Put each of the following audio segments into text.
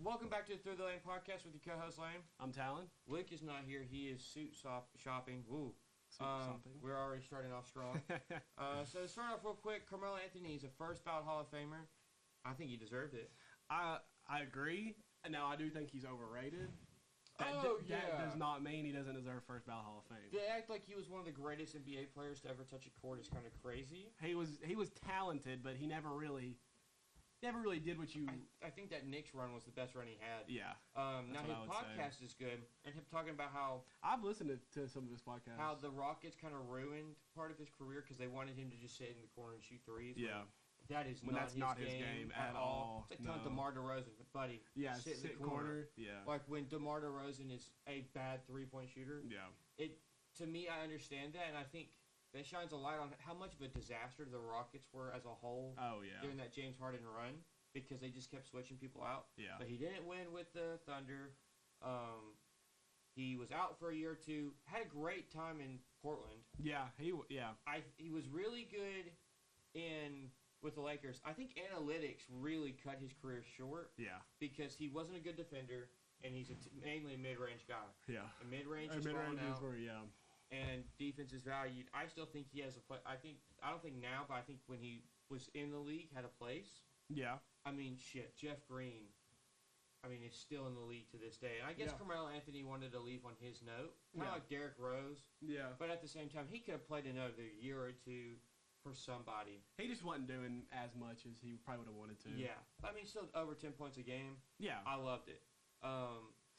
Welcome back to the Through the Lane podcast with your co-host Lane. I'm Talon. Luke is not here. He is suit shopping. Woo. Shopping. We're already starting off strong. So to start off real quick, Carmelo Anthony is a first ballot Hall of Famer. I think he deserved it. I agree. Now, I do think he's overrated. That does not mean he doesn't deserve first ballot Hall of Fame. They act like he was one of the greatest NBA players to ever touch a court is kind of crazy. He was talented, but he never really did what you... I think that Knicks run was the best run he had. Yeah. Now, his podcast is good, and him talking about how... I've listened to some of his podcasts. How the Rockets kind of ruined part of his career because they wanted him to just sit in the corner and shoot threes. Yeah. That is not his game at all. It's like telling DeMar DeRozan, buddy, sit in the corner. Yeah. Like when DeMar DeRozan is a bad three-point shooter. Yeah. To me, I understand that, and I think... That shines a light on how much of a disaster the Rockets were as a whole during that James Harden run because they just kept switching people out. Yeah. But he didn't win with the Thunder. He was out for a year or two. Had a great time in Portland. Yeah, he was really good with the Lakers. I think analytics really cut his career short. Yeah. Because he wasn't a good defender, and he's mainly a mid-range guy. Yeah. And mid-range is falling out. And defense is valued. I still think he has a place. I don't think now, but I think when he was in the league, had a place. Yeah. I mean, shit, Jeff Green, is still in the league to this day. And I guess Carmelo Anthony wanted to leave on his note, kind of like Derrick Rose. Yeah. But at the same time, he could have played another year or two for somebody. He just wasn't doing as much as he probably would have wanted to. Yeah. Still over 10 points a game. Yeah. I loved it.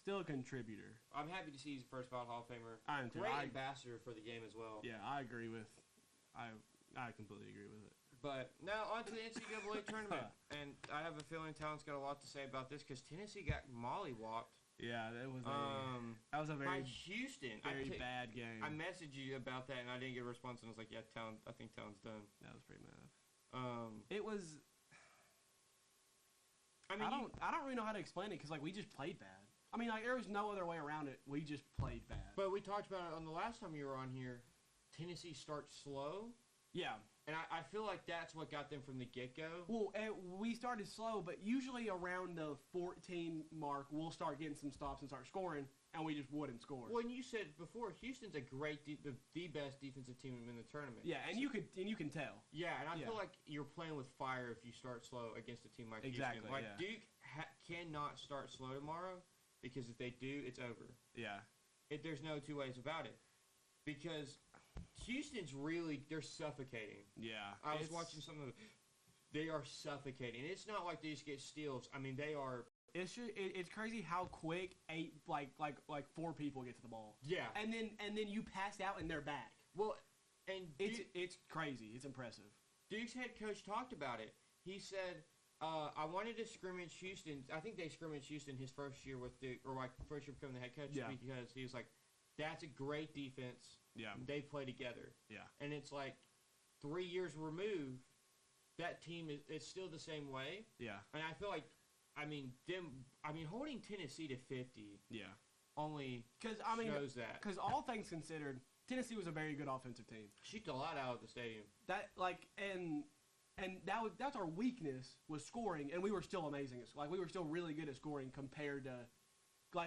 Still a contributor. I'm happy to see he's a first ballot Hall of Famer. I am too. Great ambassador for the game as well. Yeah, I agree with. I completely agree with it. But now on to the NCAA tournament, and I have a feeling Talon's got a lot to say about this because Tennessee got mollywopped. Yeah, that was a very by Houston. Bad game. I messaged you about that, and I didn't get a response, and I was like, "Yeah, Talon, I think Talon's done." That was pretty mad. It was. I don't really know how to explain it because we just played bad. There was no other way around it. We just played bad. But we talked about it on the last time you were on here. Tennessee starts slow. Yeah. And I feel like that's what got them from the get-go. Well, we started slow, but usually around the 14 mark, we'll start getting some stops and start scoring, and we just wouldn't score. Well, and you said before, Houston's a great, the best defensive team in the tournament. Yeah, and you can tell. Yeah, and I feel like you're playing with fire if you start slow against a team like Houston. Duke cannot start slow tomorrow. Because if they do, it's over. Yeah. There's no two ways about it. Because Houston's they're suffocating. Yeah. I was watching some of them. They are suffocating. It's not like they just get steals. They are. It's crazy how quick four people get to the ball. Yeah. And then you pass out and they're back. Well, and it's crazy. It's impressive. Duke's head coach talked about it. He said, I wanted to scrimmage Houston. I think they scrimmaged Houston his first year with Duke, or first year becoming the head coach, because he was like, that's a great defense. Yeah. They play together. Yeah. And it's 3 years removed, that team is still the same way. Yeah. And I feel like, holding Tennessee to 50. Yeah. Only shows that. Because all things considered, Tennessee was a very good offensive team. Shoot a lot out of the stadium. And that's our weakness was scoring, and we were still amazing. We were still really good at scoring compared to,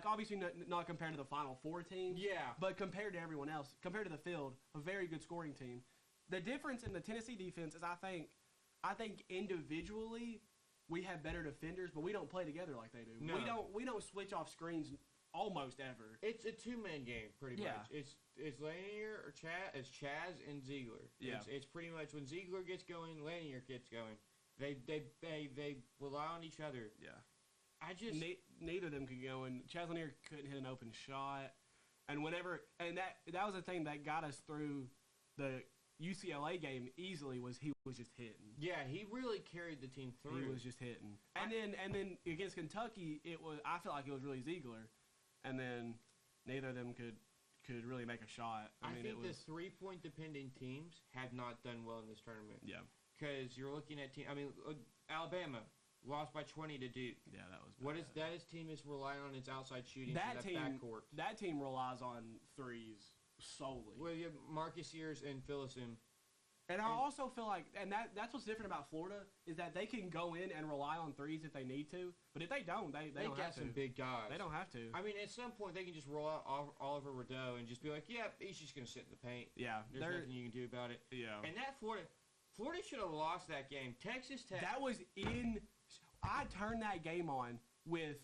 obviously not compared to the Final Four team. Yeah. But compared to everyone else, compared to the field, a very good scoring team. The difference in the Tennessee defense is I think individually we have better defenders, but we don't play together like they do. No. We don't switch off screens almost ever. It's a two-man game pretty much. It's Lanier or Chaz. It's Chaz and Ziegler. Yeah. It's pretty much when Ziegler gets going, Lanier gets going. They rely on each other. Yeah. Neither of them could go, and Chaz Lanier couldn't hit an open shot. And that was the thing that got us through the UCLA game easily was he was just hitting. Yeah, he really carried the team through. He was just hitting. And then against Kentucky, I felt like it was really Ziegler. And then neither of them could really make a shot. I think the 3-point dependent teams have not done well in this tournament. Yeah. Because you're looking at Alabama lost by 20 to Duke. Yeah, that was bad. That team is relying on its outside shooting that from that backcourt. That team relies on threes solely. Well, you have Marcus Sears and Phillison. And I also feel like, and that's what's different about Florida, is that they can go in and rely on threes if they need to. But if they don't, they don't got have to. some big guys. They don't have to. I mean, at some point, they can just roll out Oliver Rideau and just be like, yeah, he's just going to sit in the paint. Yeah. There's nothing you can do about it. Yeah. And that Florida should have lost that game. Texas Tech. That was I turned that game on with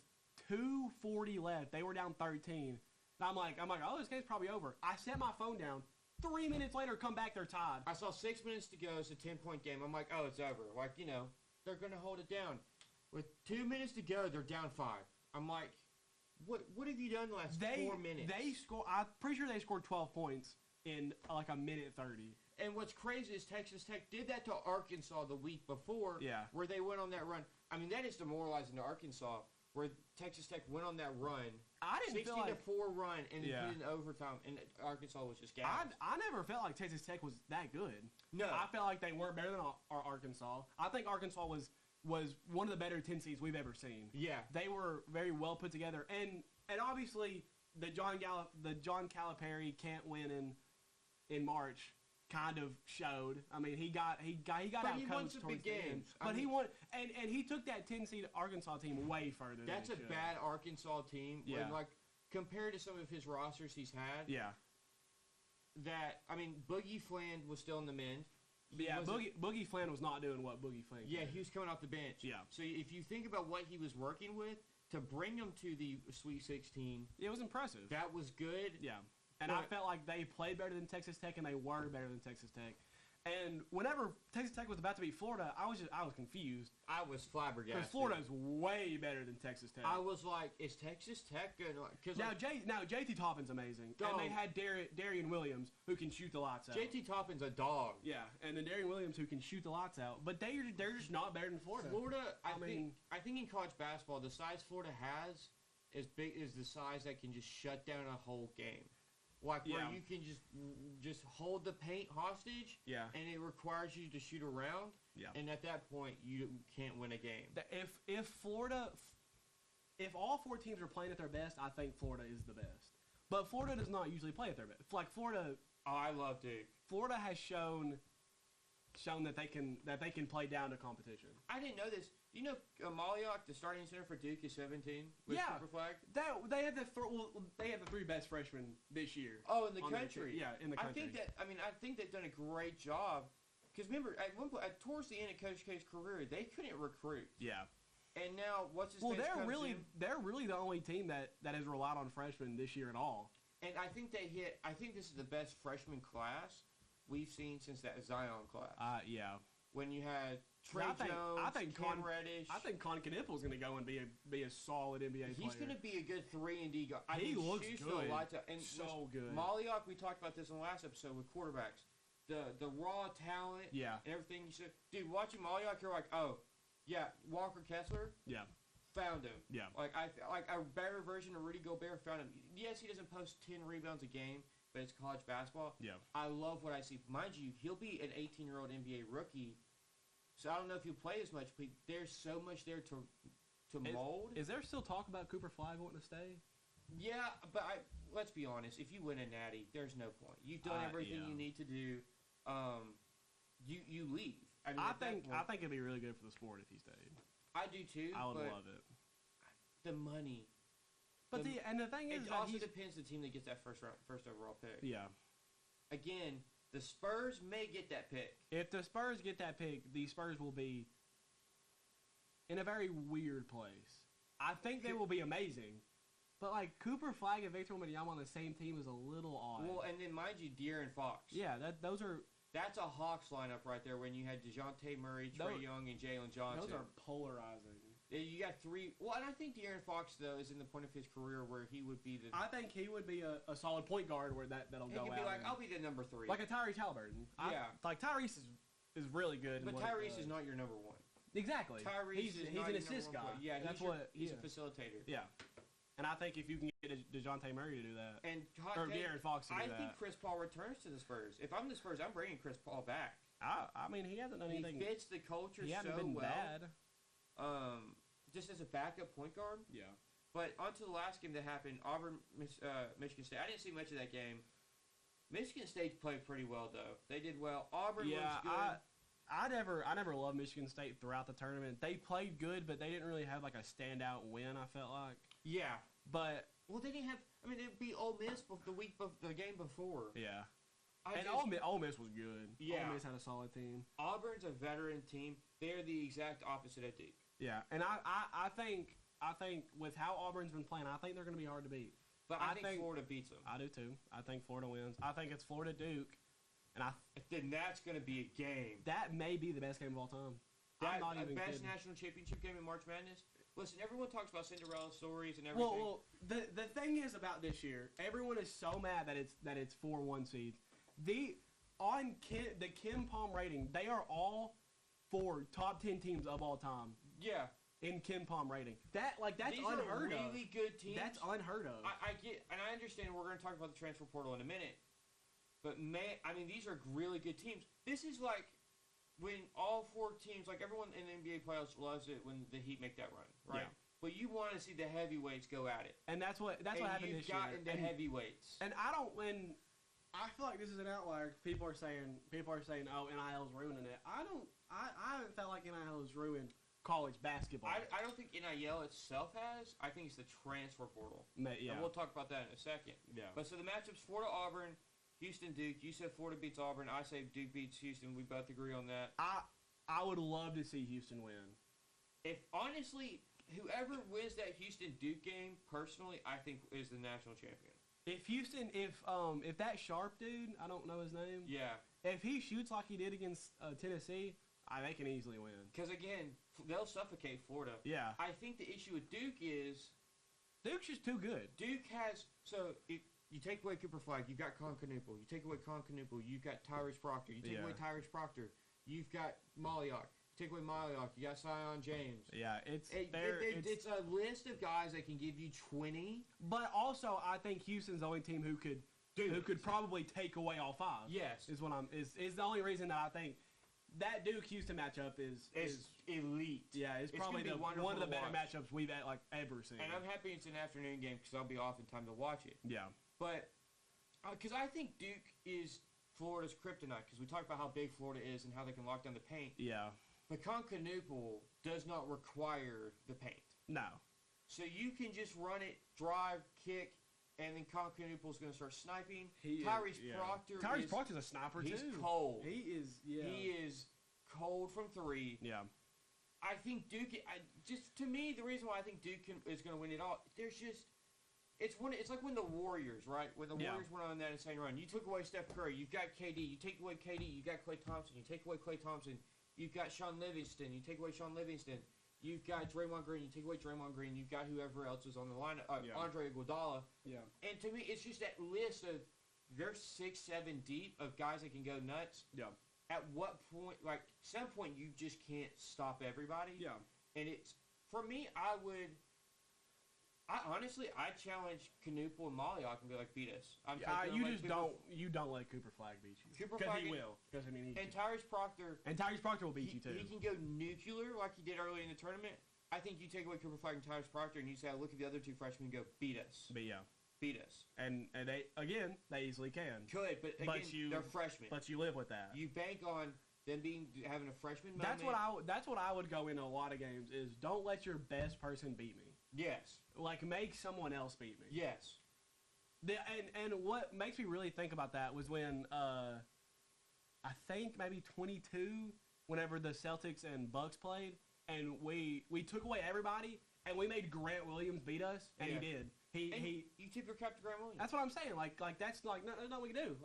2:40 left. They were down 13. And I'm like, oh, this game's probably over. I set my phone down. 3 minutes later, come back, they're tied. I saw 6 minutes to go. It's a 10-point game. I'm like, oh, it's over. Like, they're going to hold it down. With 2 minutes to go, they're down 5. I'm like, what have you done the last 4 minutes? I'm pretty sure they scored 12 points in like a minute 30. And what's crazy is Texas Tech did that to Arkansas the week before, where they went on that run. I mean, that is demoralizing to Arkansas, where Texas Tech went on that run. I didn't feel like 16-4 run and then put it in overtime, and Arkansas was just gassed. I never felt like Texas Tech was that good. No, I felt like they weren't better than Arkansas. I think Arkansas was one of the better 10 seeds we've ever seen. Yeah, they were very well put together, and obviously the John Calipari can't win in March kind of showed. I mean, he got out coached towards the end. But he won, and he took that 10 seed Arkansas team way further. That's a bad Arkansas team. Yeah. When, like, compared to some of his rosters he's had. Yeah. Boogie Fland was still in the men. Boogie Fland was not doing what Boogie Fland. Yeah, he was coming off the bench. Yeah. So if you think about what he was working with to bring him to the Sweet 16, it was impressive. That was good. Yeah. And I felt like they played better than Texas Tech, and they were better than Texas Tech. And whenever Texas Tech was about to beat Florida, I was confused. I was flabbergasted. Because Florida is way better than Texas Tech. I was like, is Texas Tech good? Now JT Toppin's amazing. And they had Darian Williams, who can shoot the lights out. JT Toppin's a dog. Yeah, and then Darian Williams, who can shoot the lights out. But they're just not better than Florida. I think in college basketball, the size Florida has is the size that can just shut down a whole game. Like, where you can just hold the paint hostage, and it requires you to shoot around, and at that point, you can't win a game. If all 4 teams are playing at their best, I think Florida is the best. But Florida does not usually play at their best. Like, Florida... Oh, I love Duke. Florida has shown that they can play down to competition. I didn't know this. You know, Maliak, the starting center for Duke, is 17 with Super Flag. They have the 3 best freshmen this year. Oh, in the country. In the country. I think they've done a great job. Because remember, at one point, towards the end of Coach K's career, they couldn't recruit. Yeah. And now, what's his face they're really the only team that has relied on freshmen this year at all. And I think this is the best freshman class we've seen since that Zion class. Yeah. When you had Trey Jones, Cam Reddish. I think Con Knippel's going to go and be a solid NBA player. He's going to be a good 3-and-D guy. He looks good. And so good. Maliak, we talked about this in the last episode with quarterbacks. The raw talent and everything. You said, dude, watching Maliak, you're like, oh, yeah, Walker Kessler. Yeah. Found him. Yeah. Like a better version of Rudy Gobert found him. Yes, he doesn't post 10 rebounds a game, but it's college basketball. Yeah. I love what I see. Mind you, he'll be an 18-year-old NBA rookie. So I don't know if he'll play as much, but there's so much there to mold. Is there still talk about Cooper Flag wanting to stay? Yeah, but let's be honest. If you win a natty, there's no point. You've done everything you need to do. You leave. I think it'd be really good for the sport if he stayed. I do too. I would love it. The money. But the thing is, it also depends the team that gets that first overall pick. Yeah. Again, the Spurs may get that pick. If the Spurs get that pick, the Spurs will be in a very weird place. I think they will be amazing. But, like, Cooper Flag and Victor Wembanyama on the same team is a little odd. Well, and then, mind you, De'Aaron Fox. Yeah, that's a Hawks lineup right there when you had DeJounte Murray, Trae Young, and Jalen Johnson. Those are polarizing. You got 3. Well, and I think De'Aaron Fox, though, is in the point of his career where he would be the... I think he would be a solid point guard where that'll go out. He could be like, I'll be the number 3. Like a Tyrese Halliburton. Like, Tyrese is really good. But Tyrese is not your number 1. Exactly. He's an assist guy. Yeah, he's a facilitator. Yeah. And I think if you can get DeJounte Murray to do that, or De'Aaron Fox to do that. I think Chris Paul returns to the Spurs. If I'm the Spurs, I'm bringing Chris Paul back. I mean, he hasn't done anything. He fits the culture so well. He hasn't been bad. Just as a backup point guard. Yeah. But on to the last game that happened, Auburn, Michigan State. I didn't see much of that game. Michigan State played pretty well, though. They did well. Auburn was good. I never loved Michigan State throughout the tournament. They played good, but they didn't really have like a standout win, I felt like. Yeah. But well, they didn't have. I mean, it beat Ole Miss the game before. Yeah. Ole Miss was good. Yeah. Ole Miss had a solid team. Auburn's a veteran team. They're the exact opposite of Duke. Yeah, and I think with how Auburn's been playing, I think they're going to be hard to beat. But I think Florida beats them. I do too. I think Florida wins. I think it's Florida Duke, and then that's going to be a game. That may be the best game of all time. I'm not even best kidding. National championship game in March Madness. Listen, everyone talks about Cinderella stories and everything. Well, the thing is about this year, everyone is so mad that it's 4-1 seeds. The Ken Palm rating, they are all 4 top 10 teams of all time. Yeah. In Ken Palm rating. That's These unheard are really good teams. That's unheard of. I get, and I understand we're going to talk about the transfer portal in a minute. But, these are really good teams. This is like when all 4 teams, like everyone in the NBA playoffs loves it when the Heat make that run, right? Yeah. But you want to see the heavyweights go at it. And that's what happened this year. And you've gotten the heavyweights. And I feel like this is an outlier. People are saying, oh, NIL's ruining it. I haven't felt like NIL has ruined college basketball. I don't think NIL itself has. I think it's the transfer portal. Yeah. And we'll talk about that in a second. Yeah. But so the matchups, Florida-Auburn, Houston-Duke. You said Florida beats Auburn. I say Duke beats Houston. We both agree on that. I would love to see Houston win. Honestly, whoever wins that Houston-Duke game, personally, I think is the national champion. If that Sharp dude, I don't know his name. Yeah. If he shoots like he did against Tennessee, they can easily win. Because, again, they'll suffocate Florida. Yeah. I think the issue with Duke is... Duke's just too good. Duke has... So, you take away Cooper Flagg, you've got Con Knueppel. You take away Con Knueppel, you've got Tyrese Proctor. You take away Tyrese Proctor, you've got Molyock. You take away Molyock, you got Sion James. Yeah, it's a list of guys that can give you 20. But also, I think Houston's the only team who could probably take away all 5. Yes. Is the only reason that I think... That Duke-Houston matchup is elite. Yeah, it's probably one of the better matchups we've ever seen. And I'm happy it's an afternoon game because I'll be off in time to watch it. Yeah. But, because I think Duke is Florida's kryptonite because we talked about how big Florida is and how they can lock down the paint. Yeah. But Con Knueppel does not require the paint. No. So you can just run it, drive, kick, and then Con Knueppel's going to start sniping. Tyrese Proctor's a sniper, too. He's cold. He is cold from 3. Yeah. I think Duke, to me, the reason why I think Duke is going to win it all, it's like when the Warriors, right? When the Warriors went on that insane run. You took away Steph Curry. You've got KD. You take away KD. You got Klay Thompson. You take away Klay Thompson. You've got Sean Livingston. You take away Sean Livingston. You've got Draymond Green. You take away Draymond Green. You've got whoever else is on the line. Andre Iguodala. Yeah. And to me, it's just that list of they're 6, 7 deep of guys that can go nuts. Yeah. At what point, some point, you just can't stop everybody. Yeah. And for me, I challenge Knueppel and Molyock and be like, beat us. You don't let Cooper Flagg beat you. Because he will. And Tyrese Proctor. And Tyrese Proctor will beat you too. He can go nuclear like he did early in the tournament. I think you take away Cooper Flagg and Tyrese Proctor and you say, look at the other 2 freshmen and go, beat us. Beat us. And they easily can. Could, but again, they're freshmen. But you live with that. You bank on them having a freshman moment. That's what I would go into a lot of games is don't let your best person beat me. Yes. Make someone else beat me. Yes. And what makes me really think about that was when I think maybe 22, whenever the Celtics and Bucks played, and we took away everybody, and we made Grant Williams beat us, and he did. You tip your cap to Grant Williams. That's what I'm saying. That's nothing we can do.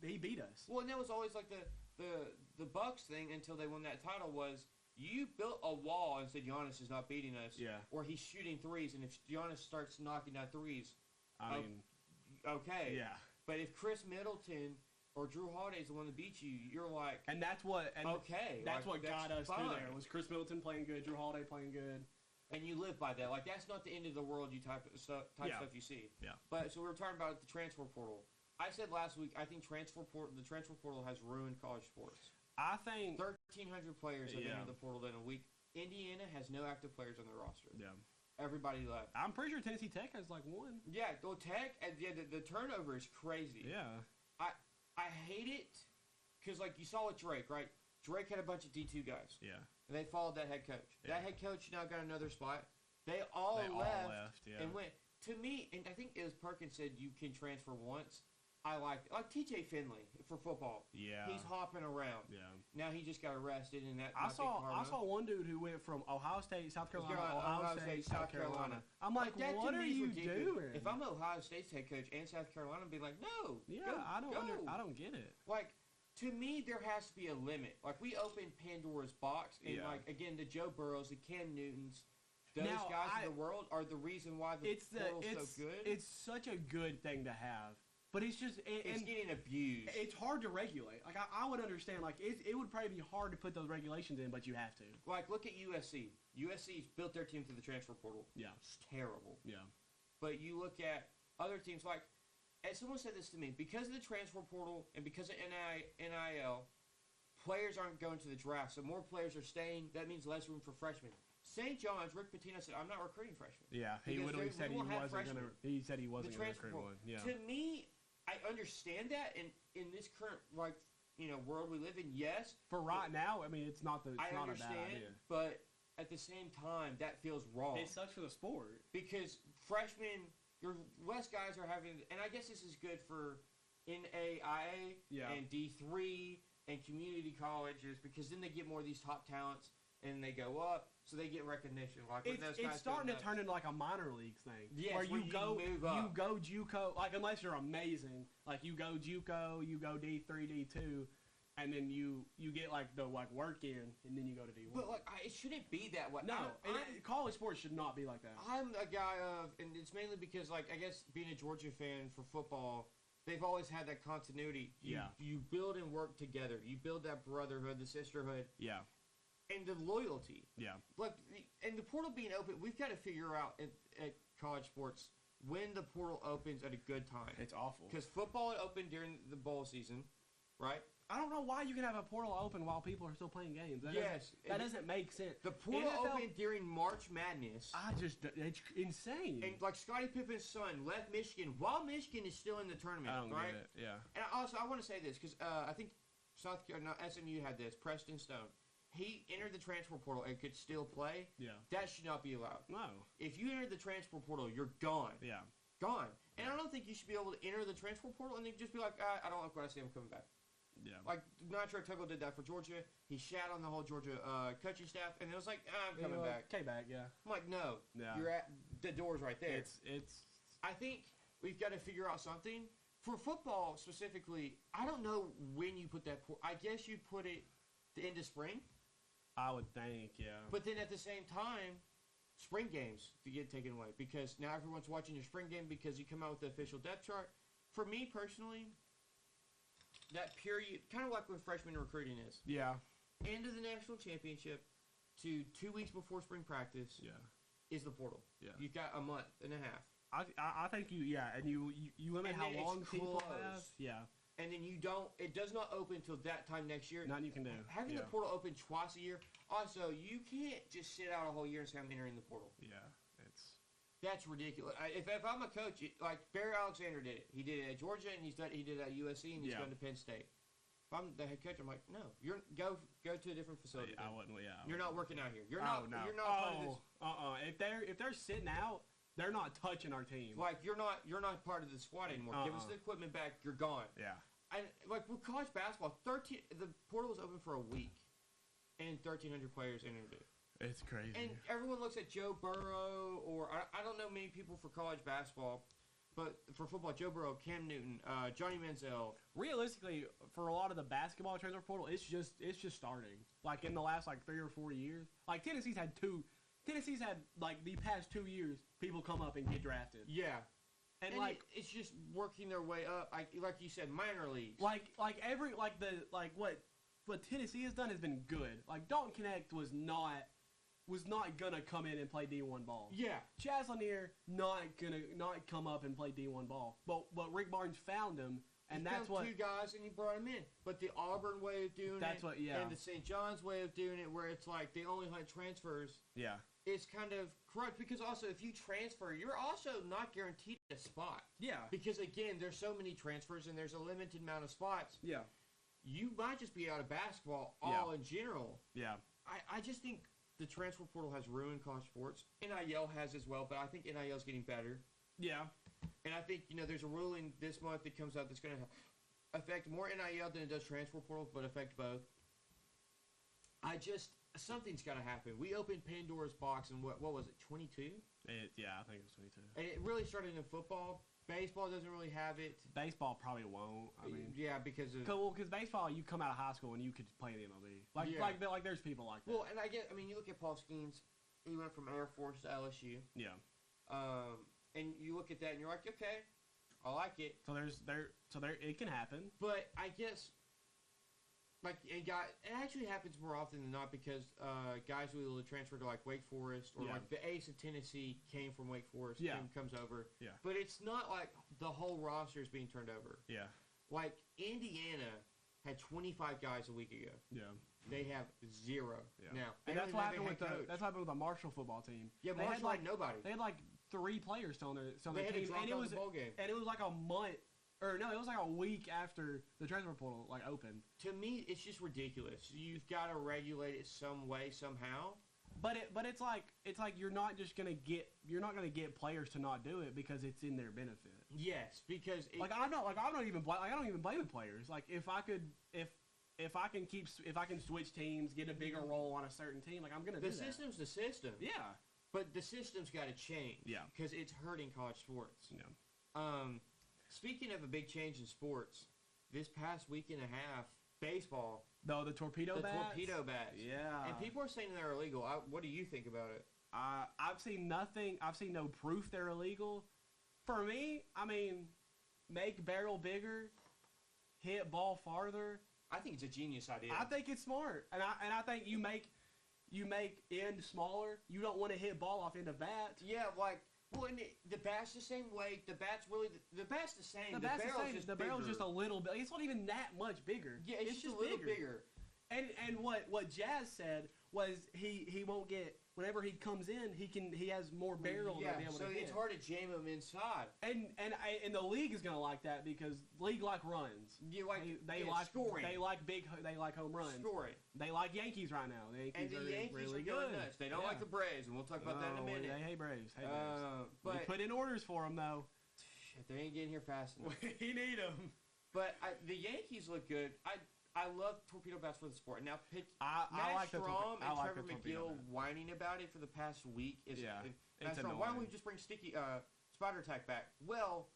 He beat us. Well, and that was always the Bucks thing until they won that title was. You built a wall and said Giannis is not beating us. Yeah. Or he's shooting threes, and if Giannis starts knocking down threes, okay. Yeah. But if Chris Middleton or Drew Holiday is the one that beats you, you're like, That's what got us fine. through there was Chris Middleton playing good, Drew Holiday playing good. And you live by that. That's not the end of the world. You type of stuff you see. Yeah. But so we were talking about the transfer portal. I said last week I think the transfer portal has ruined college sports. I think 1,300 players have entered the portal in a week. Indiana has no active players on their roster. Yeah. Everybody left. I'm pretty sure Tennessee Tech has 1. Yeah, Tech, the turnover is crazy. Yeah. I hate it because, like, you saw with Drake, right? Drake had a bunch of D2 guys. Yeah. And they followed that head coach. Yeah. That head coach now got another spot. They all left and went. To me, and I think it was Perkins said you can transfer once. I like it. Like TJ Finley for football. Yeah. He's hopping around. Yeah. Now he just got arrested and that. I saw one dude who went from Ohio State, South Carolina, Ohio State, South Carolina. I'm like, what are you doing? If I'm Ohio State's head coach and South Carolina, I'd be like, no. Yeah, I don't get it. Like, to me, there has to be a limit. Like, we opened Pandora's box, and like again, the Joe Burrows, the Cam Newtons. Those guys in the world are the reason why the portal's so good. It's such a good thing to have, but it's just it's getting abused. It's hard to regulate. Like I would understand. Like it would probably be hard to put those regulations in, but you have to. Like look at USC. USC's built their team through the transfer portal. Yeah, it's terrible. Yeah, but you look at other teams like, and someone said this to me, because of the transfer portal and because of NIL, players aren't going to the draft, so more players are staying. That means less room for freshmen. St. John's, Rick Pitino said, "I'm not recruiting freshmen." Yeah, he literally said he wasn't going to. He said he wasn't going to recruit one. Yeah. To me, I understand that, and in this current world we live in, yes. For right now, I mean, it's not a bad idea. But at the same time, that feels wrong. It sucks for the sport because freshmen, your less guys are having, and I guess this is good for NAIA and D3 and community colleges because then they get more of these top talents. And they go up, so they get recognition. Like it's starting to turn into like a minor leagues thing. Yes, where you go JUCO. Like unless you're amazing, like you go JUCO, you go D3, D2, and then you get like the work in, and then you go to D1. But it shouldn't be that way. No, college sports should not be like that. I'm a guy and it's mainly because I guess being a Georgia fan for football, they've always had that continuity. You build and work together. You build that brotherhood, the sisterhood. Yeah. And the loyalty. Yeah. And the portal being open, we've got to figure out at college sports when the portal opens at a good time. It's awful. Because football opened during the bowl season, right? I don't know why you can have a portal open while people are still playing games. That doesn't make sense. The portal opened during March Madness. It's insane. And Scottie Pippen's son left Michigan while Michigan is still in the tournament, I don't right? get it, yeah. And also, I want to say this because I think SMU had this, Preston Stone. He entered the transfer portal and could still play. Yeah. That should not be allowed. No. If you enter the transfer portal, you're gone. Yeah. Gone. And I don't think you should be able to enter the transfer portal and then just be like, I don't like what I see, I'm coming back. Yeah. Like, Nitro Tuggle did that for Georgia. He shat on the whole Georgia coaching staff, and it was like, I'm coming back. Came back, yeah. I'm like, no. Yeah. You're at the door's right there. It's. I think we've got to figure out something. For football specifically, I don't know when you put that I guess you put it the end of spring. I would think, yeah. But then at the same time, spring games to get taken away because now everyone's watching your spring game because you come out with the official depth chart. For me personally, that period, kind of like what freshman recruiting is. Yeah. End of the national championship to 2 weeks before spring practice. Yeah. Is the portal. Yeah. You've got a month and a half. I think you limit how long people have. Yeah. And then it does not open until that time next year. Nothing you can do. Having the portal open twice a year. Also, you can't just sit out a whole year and say I'm entering the portal. Yeah, that's ridiculous. If I'm a coach, like Barry Alexander did it. He did it at Georgia, and he did it at USC, and he's going to Penn State. If I'm the head coach, I'm like, no, go to a different facility. I wouldn't. Yeah, you're not working out here. You're not part of this. If they're sitting out, they're not touching our team. Like you're not part of the squad anymore. Give us the equipment back. You're gone. Yeah. And like with college basketball, the portal was open for a week, and 1,300 players entered it. It's crazy. And everyone looks at Joe Burrow, or I don't know many people for college basketball, but for football, Joe Burrow, Cam Newton, Johnny Manziel. Realistically, for a lot of the basketball transfer portal, it's just starting. Like in the last 3 or 4 years, like Tennessee's had the past 2 years, people come up and get drafted. Yeah. And it's just working their way up, like you said, minor leagues. What Tennessee has done has been good. Like Dalton Connect was not gonna come in and play D1 ball. Yeah. Chaz Lanier not come up and play D1 ball. But Rick Barnes found him, and that's what 2 guys and he brought him in. But the Auburn way of doing and the St. John's way of doing it, where it's like they only hunt transfers. Yeah. is kind of corrupt because also if you transfer, you're also not guaranteed a spot. Yeah. Because again, there's so many transfers and there's a limited amount of spots. Yeah. You might just be out of basketball in general. Yeah. I just think the transfer portal has ruined college sports. NIL has as well, but I think NIL is getting better. Yeah. And I think, there's a ruling this month that comes out that's going to affect more NIL than it does transfer portal, but affect both. Something's got to happen. We opened Pandora's box in what was it, 22? Yeah, I think it was 22. And it really started in football. Baseball doesn't really have it. Baseball probably won't. I mean, yeah, because baseball, you come out of high school and you could play in the MLB. Like there's people like that. Well, and you look at Paul Skeens. He went from Air Force to LSU. Yeah. And you look at that and you're like, okay, I like it. So it can happen. But I guess. It actually happens more often than not because guys will be able to transfer to Wake Forest or the ace of Tennessee came from Wake Forest and comes over. Yeah. But it's not like the whole roster is being turned over. Yeah. Like Indiana had 25 guys a week ago. Yeah. They have 0 now. And that's what happened with the Marshall football team. Yeah, Marshall had nobody. They had 3 players still on their team. And it was the bowl game. And it was like a month. Or no, it was like a week after the transfer portal opened. To me, it's just ridiculous. You've got to regulate it some way, somehow. But it's like you're not gonna get players to not do it because it's in their benefit. Yes, because I don't even blame the players. Like if I can switch teams, get a bigger role on a certain team, I'm gonna do that. The system's the system. Yeah. But the system's got to change. Yeah. Because it's hurting college sports. Yeah. Speaking of a big change in sports, this past week and a half, baseball. The torpedo bats? The torpedo bats. Yeah. And people are saying they're illegal. What do you think about it? I've seen nothing. I've seen no proof they're illegal. For me, make barrel bigger, hit ball farther. I think it's a genius idea. I think it's smart. And I think you make end smaller. You don't want to hit ball off end of bat. Yeah, well, and the bat's the same weight. The bat's the same. The barrel's just a little bit. It's not even that much bigger. Yeah, it's just a little bigger. And what Jazz said was he won't get whenever he comes in he has more barrel to be able to hit. So it's hard to jam him inside. And the league is gonna like that because league runs. They like scoring. They like home runs. Scoring. They like Yankees right now. The Yankees really are going nuts. They don't like the Braves, and we'll talk about that in a minute. They hate Braves. But we put in orders for them though. Shit, they ain't getting here fast enough. We need them. But the Yankees look good. I love torpedo bats for the sport. Now, I like Strom and Trevor McGill whining about it for the past week. It's Strom, why don't we just bring Spider Attack back? Well,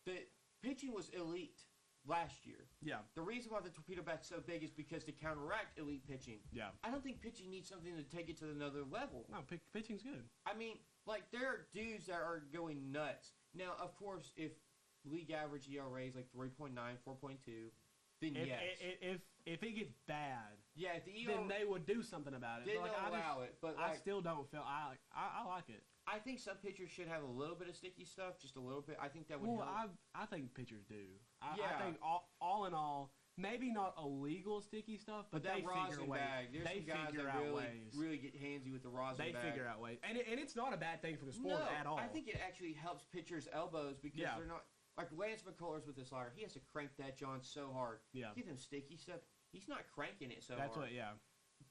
the pitching was elite last year. Yeah. The reason why the torpedo bat's so big is because to counteract elite pitching. Yeah. I don't think pitching needs something to take it to another level. No, pitching's good. There are dudes that are going nuts. Now, of course, if league average ERA is 3.9, 4.2, then yes. If it gets bad, if the ERA, then they would do something about it. Then they'll allow it. But I still don't feel I like it. I think some pitchers should have a little bit of sticky stuff, just a little bit. I think that would help. I think pitchers do. I think all in all, maybe not illegal sticky stuff, but that they figure rosin ways. bag. There's they some guys figure that out really, ways. really get handsy with the rosin bag. They figure out ways, and it's not a bad thing for the sport at all. I think it actually helps pitchers' elbows because they're not like Lance McCullers with his slider. He has to crank that John so hard. Yeah, give him sticky stuff. He's not cranking it so That's hard.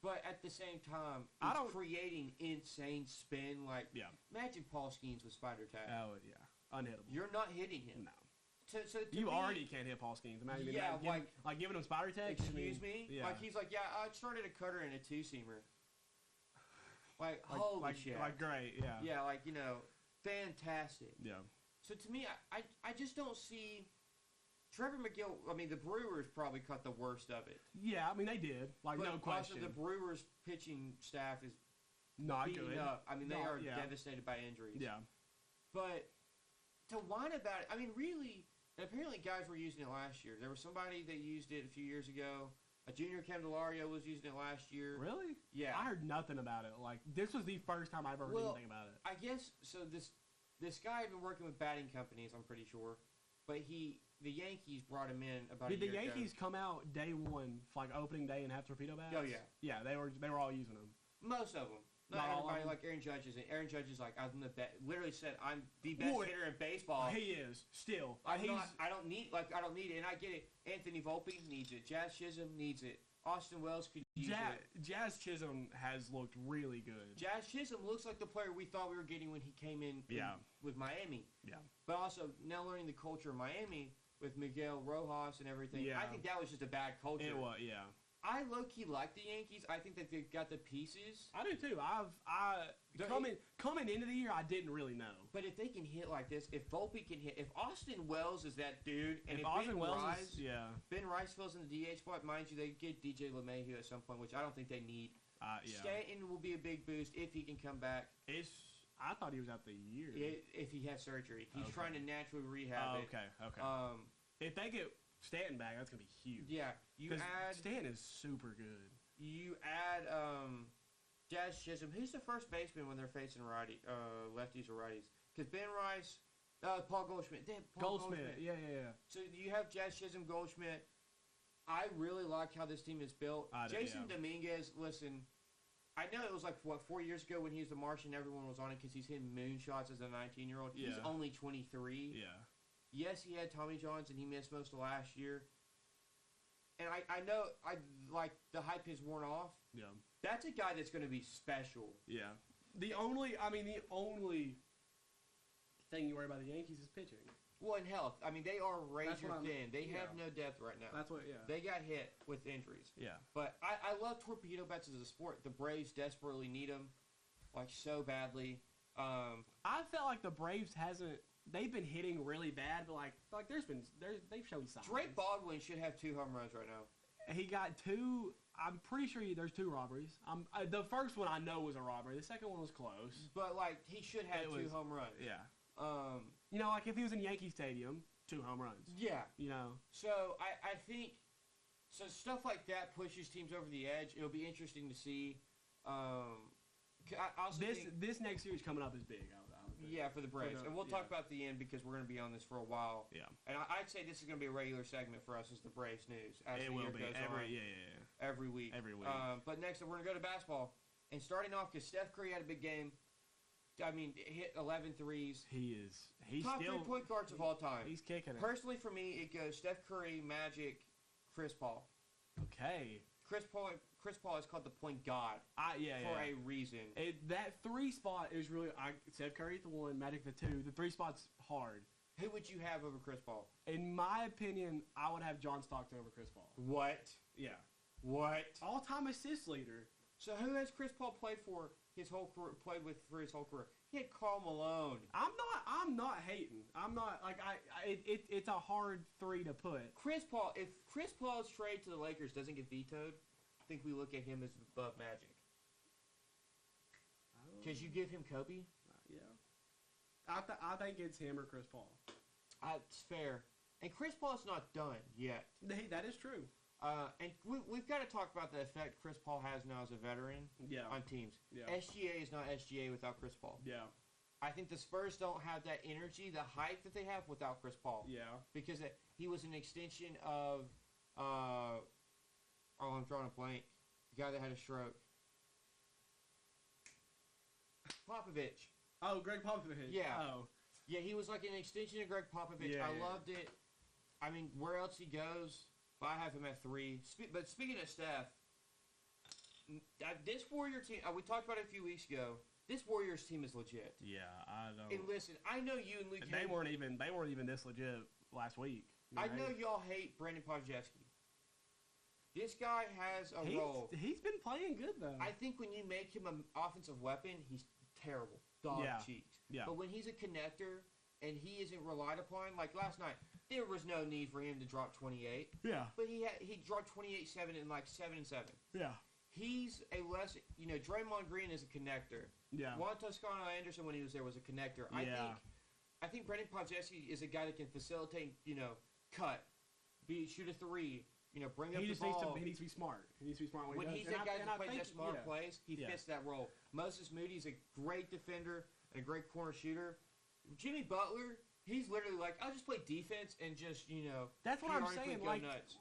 But at the same time, it's creating insane spin. Imagine Paul Skeens with Spider Tag. Oh yeah, unhittable. You're not hitting him. No. So you already can't hit Paul Skeens. Imagine giving him Spider Tag. Excuse me. Yeah. He's I started a cutter and a two-seamer. Holy shit. Great. Yeah. Yeah. Fantastic. Yeah. So to me, I just don't see. Trevor McGill, the Brewers probably caught the worst of it. Yeah, they did. No question. Also, the Brewers pitching staff is not beaten good. up. They are devastated by injuries. Yeah. But to whine about it, really, apparently guys were using it last year. There was somebody that used it a few years ago. A Junior Candelario was using it last year. Really? Yeah. I heard nothing about it. This was the first time I've ever heard anything about it. I guess, so this guy had been working with batting companies, I'm pretty sure. But the Yankees brought him in about a year ago. Did the Yankees come out day one, opening day, and have torpedo bats? Oh, yeah. Yeah, they were all using them. Most of them. Not everybody, like Aaron Judge isn't. Aaron Judge is like, I'm the best. Literally said, I'm the best hitter in baseball. He is still. I don't need it, and I get it. Anthony Volpe needs it. Jazz Chisholm needs it. Austin Wells could use it. Jazz Chisholm has looked really good. Jazz Chisholm looks like the player we thought we were getting when he came in with Miami. Yeah. But also now learning the culture of Miami with Miguel Rojas and everything. Yeah. I think that was just a bad culture. It was, yeah. I low-key like the Yankees. I think that they've got the pieces. I do too. Coming into the year, I didn't really know. But if they can hit like this, if Volpe can hit, if Austin Wells is that dude, and if Ben Rice fills in the DH spot, mind you, they get DJ LeMahieu at some point, which I don't think they need. Stanton will be a big boost if he can come back. I thought he was out the year. If he has surgery. He's trying to naturally rehab it. Okay. If they get Stanton back, that's going to be huge. Yeah. Stanton is super good. You add Jazz Chisholm. Who's the first baseman when they're facing lefties or righties? Because Ben Rice, Paul Goldschmidt. Goldschmidt. Yeah. So you have Jazz Chisholm, Goldschmidt. I really like how this team is built. Jason Dominguez, listen, I know it was 4 years ago when he was the Martian, everyone was on it because he's hitting moonshots as a 19-year-old. He's only 23. Yeah. Yes, he had Tommy Johns, and he missed most of last year. And I know the hype has worn off. Yeah. That's a guy that's going to be special. Yeah. The only thing you worry about the Yankees is pitching. Well, in health. I mean, they are razor thin. They have no depth right now. They got hit with injuries. Yeah. But I love torpedo bats as a sport. The Braves desperately need them, so badly. I felt like the Braves they've been hitting really bad, but they've shown signs. Drake Baldwin should have 2 home runs right now. He got 2. I'm pretty sure there's 2 robberies. The first one I know was a robbery. The second one was close. But he should have 2 home runs. Yeah. If he was in Yankee Stadium, 2 home runs. Yeah. So I think stuff like that pushes teams over the edge. It'll be interesting to see. This next series coming up is big. Yeah, for the Braves. And we'll talk about the end because we're going to be on this for a while. Yeah. And I'd say this is going to be a regular segment for us as the Braves news. As it the will year be. Goes on, every week. But next, we're going to go to basketball. And starting off, because Steph Curry had a big game. I mean, hit 11 threes. He's top still 3-point guards of all time. He's kicking it. Personally, for me, it goes Steph Curry, Magic, Chris Paul. Okay. Chris Paul is called the point god for a reason. That 3 spot is really Steph Curry at the 1, Magic the 2. The 3 spot's hard. Who would you have over Chris Paul? In my opinion, I would have John Stockton over Chris Paul. What? Yeah. What? All-time assist leader. So who has Chris Paul played for his whole career? For his whole career? He had Karl Malone. I'm not hating. I'm not it's a hard 3 to put. Chris Paul. If Chris Paul's trade to the Lakers doesn't get vetoed, I think we look at him as above Magic. Because you give him Kobe. Yeah. I think it's him or Chris Paul. It's fair. And Chris Paul's not done yet. That is true. And we've got to talk about the effect Chris Paul has now as a veteran on teams. Yeah. SGA is not SGA without Chris Paul. Yeah. I think the Spurs don't have that energy, the hype that they have without Chris Paul. Yeah. Because he was an extension of, I'm drawing a blank, the guy that had a stroke. Popovich. Oh, Greg Popovich. Yeah. Oh. Yeah, he was like an extension of Greg Popovich. I loved it. I mean, where else he goes, I have him at 3. But speaking of Steph, this Warrior team, we talked about it a few weeks ago. This Warriors team is legit. Yeah, I know. And listen, I know you and Luke. They weren't even this legit last week. I know y'all hate Brandon Podjevsky. This guy has a role. He's been playing good though. I think when you make him an offensive weapon, he's terrible, dog cheeks. Yeah. But when he's a connector and he isn't relied upon, like last night, there was no need for him to drop 28. Yeah. But he dropped 28-7 and 7-7. Yeah. He's a less, Draymond Green is a connector. Yeah. Juan Toscano Anderson, when he was there, was a connector. Yeah. I think Brendan Podjevsky is a guy that can facilitate, cut, shoot a 3, bring up the ball. He needs to be smart. He needs to be smart when he's that guy that plays that smart plays, he fits that role. Moses Moody's a great defender and a great corner shooter. Jimmy Butler, he's literally like, I'll just play defense and just, That's what I'm saying. Go nuts.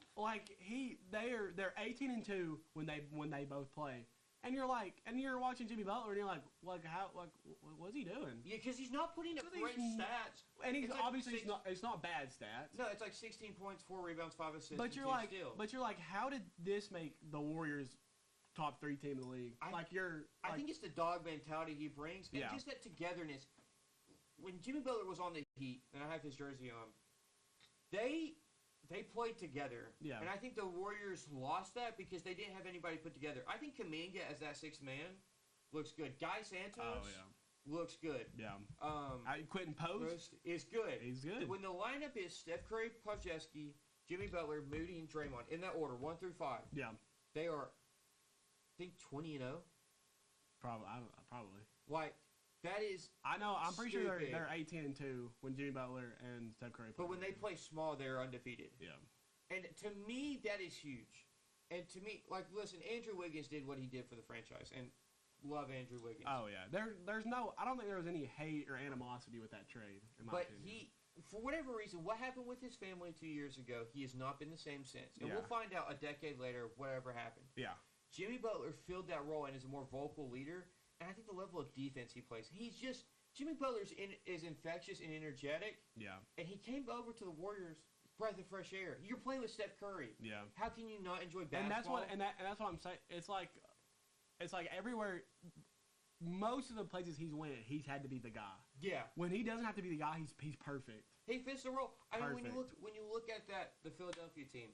They're 18-2 when they both play. And you're watching Jimmy Butler, and you're like, what's he doing? Yeah, because he's not putting up great stats. And he's obviously it's not bad stats. No, it's like 16 points, 4 rebounds, 5 assists. But you're like, how did this make the Warriors top 3 team in the league? I think it's the dog mentality he brings, and just that togetherness. When Jimmy Butler was on the Heat, and I have his jersey on, they played together. Yeah. And I think the Warriors lost that because they didn't have anybody put together. I think Kuminga as that 6th man looks good. Guy Santos looks good. Yeah. Quentin Post is good. He's good. When the lineup is Steph Curry, Podziemski, Jimmy Butler, Moody, and Draymond in that order, 1 through 5. Yeah. They are, I think, 20-0. Probably. Like. That is I know. I'm pretty sure they're 18-2 when Jimmy Butler and Steph Curry play. But when they play small, they're undefeated. Yeah. And to me, that is huge. And to me, listen, Andrew Wiggins did what he did for the franchise, and love Andrew Wiggins. Oh yeah. There's no. I don't think there was any hate or animosity with that trade. In my opinion. For whatever reason, what happened with his family 2 years ago, he has not been the same since. And we'll find out a decade later whatever happened. Yeah. Jimmy Butler filled that role and is a more vocal leader. And I think the level of defense he plays, Jimmy Butler's is infectious and energetic. Yeah. And he came over to the Warriors, breath of fresh air. You're playing with Steph Curry. Yeah. How can you not enjoy basketball? And that's what I'm saying. It's like everywhere. Most of the places he's went, he's had to be the guy. Yeah. When he doesn't have to be the guy, he's perfect. He fits the role. I mean, when you look at the Philadelphia team.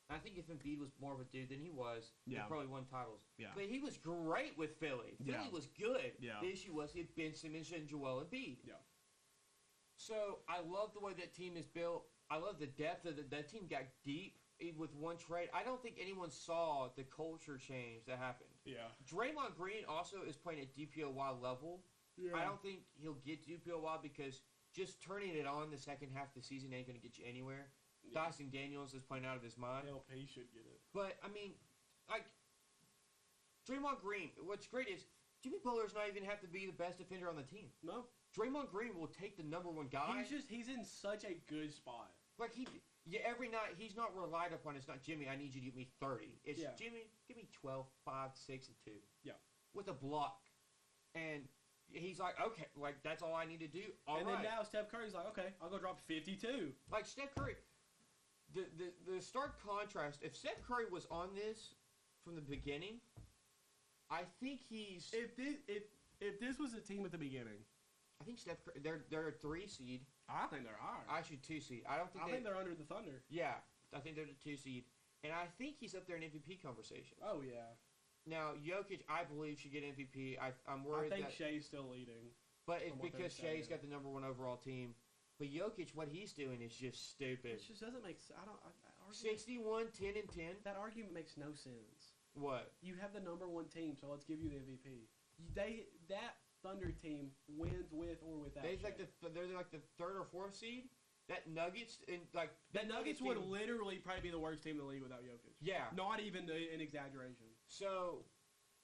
I think if Embiid was more of a dude than he was, he probably won titles. Yeah. But he was great with Philly. Philly was good. Yeah. The issue was he had Ben Simmons and Joel Embiid. Yeah. So I love the way that team is built. I love the depth of that team got deep with one trade. I don't think anyone saw the culture change that happened. Yeah. Draymond Green also is playing at DPOY level. Yeah. I don't think he'll get DPOY because just turning it on the second half of the season ain't going to get you anywhere. Yeah. Dyson Daniels is playing out of his mind. LP should get it. But, I mean, Draymond Green, what's great is Jimmy Butler's not even have to be the best defender on the team. No. Draymond Green will take the number 1 guy. He's in such a good spot. Every night, he's not relied upon. It's not, Jimmy, I need you to give me 30. It's, Jimmy, give me 12, 5, 6, and 2. Yeah. With a block. And he's like, okay, that's all I need to do. All right. Then now Steph Curry's like, okay, I'll go drop 52. Steph Curry... The stark contrast, if Steph Curry was on this from the beginning, I think he's... If this was a team at the beginning... I think Steph Curry, they're a 3 seed. I think they're higher. Actually, 2 seed. I think they're under the Thunder. Yeah, I think they're the 2 seed. And I think he's up there in MVP conversation. Oh, yeah. Now, Jokic, I believe, should get MVP. I'm worried I think Shea's still leading. But it's because Shea's got the number 1 overall team. But Jokic, what he's doing is just stupid. It just doesn't make sense. 61, 10, and 10. That argument makes no sense. What? You have the number 1 team, so let's give you the MVP. That Thunder team wins with or without. They're like the 3rd or 4th seed. That Nuggets and that Nuggets would literally probably be the worst team in the league without Jokic. Yeah, not even an exaggeration. So,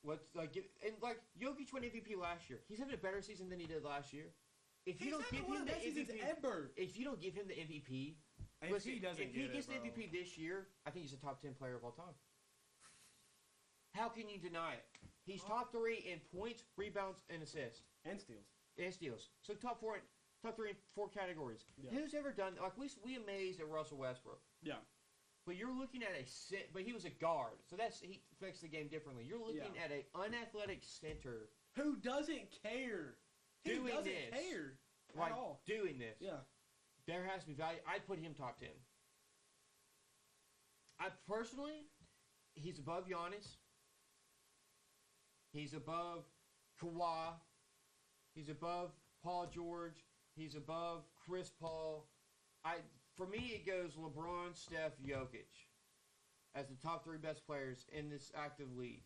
Jokic won MVP last year. He's having a better season than he did last year. If you don't give him the MVP, if you don't give him the MVP, if he gets the MVP this year, I think he's a top 10 player of all time. How can you deny it? He's top 3 in points, rebounds, and assists, and steals. So top 3 in 4 categories. Yeah. Who's ever done we amazed at Russell Westbrook? Yeah. But you're looking at but he was a guard, so he affects the game differently. You're looking at an unathletic center who doesn't care. Doing this. Yeah. There has to be value. I'd put him top 10. He's above Giannis. He's above Kawhi. He's above Paul George. He's above Chris Paul. For me, it goes LeBron, Steph, Jokic as the top 3 best players in this active league.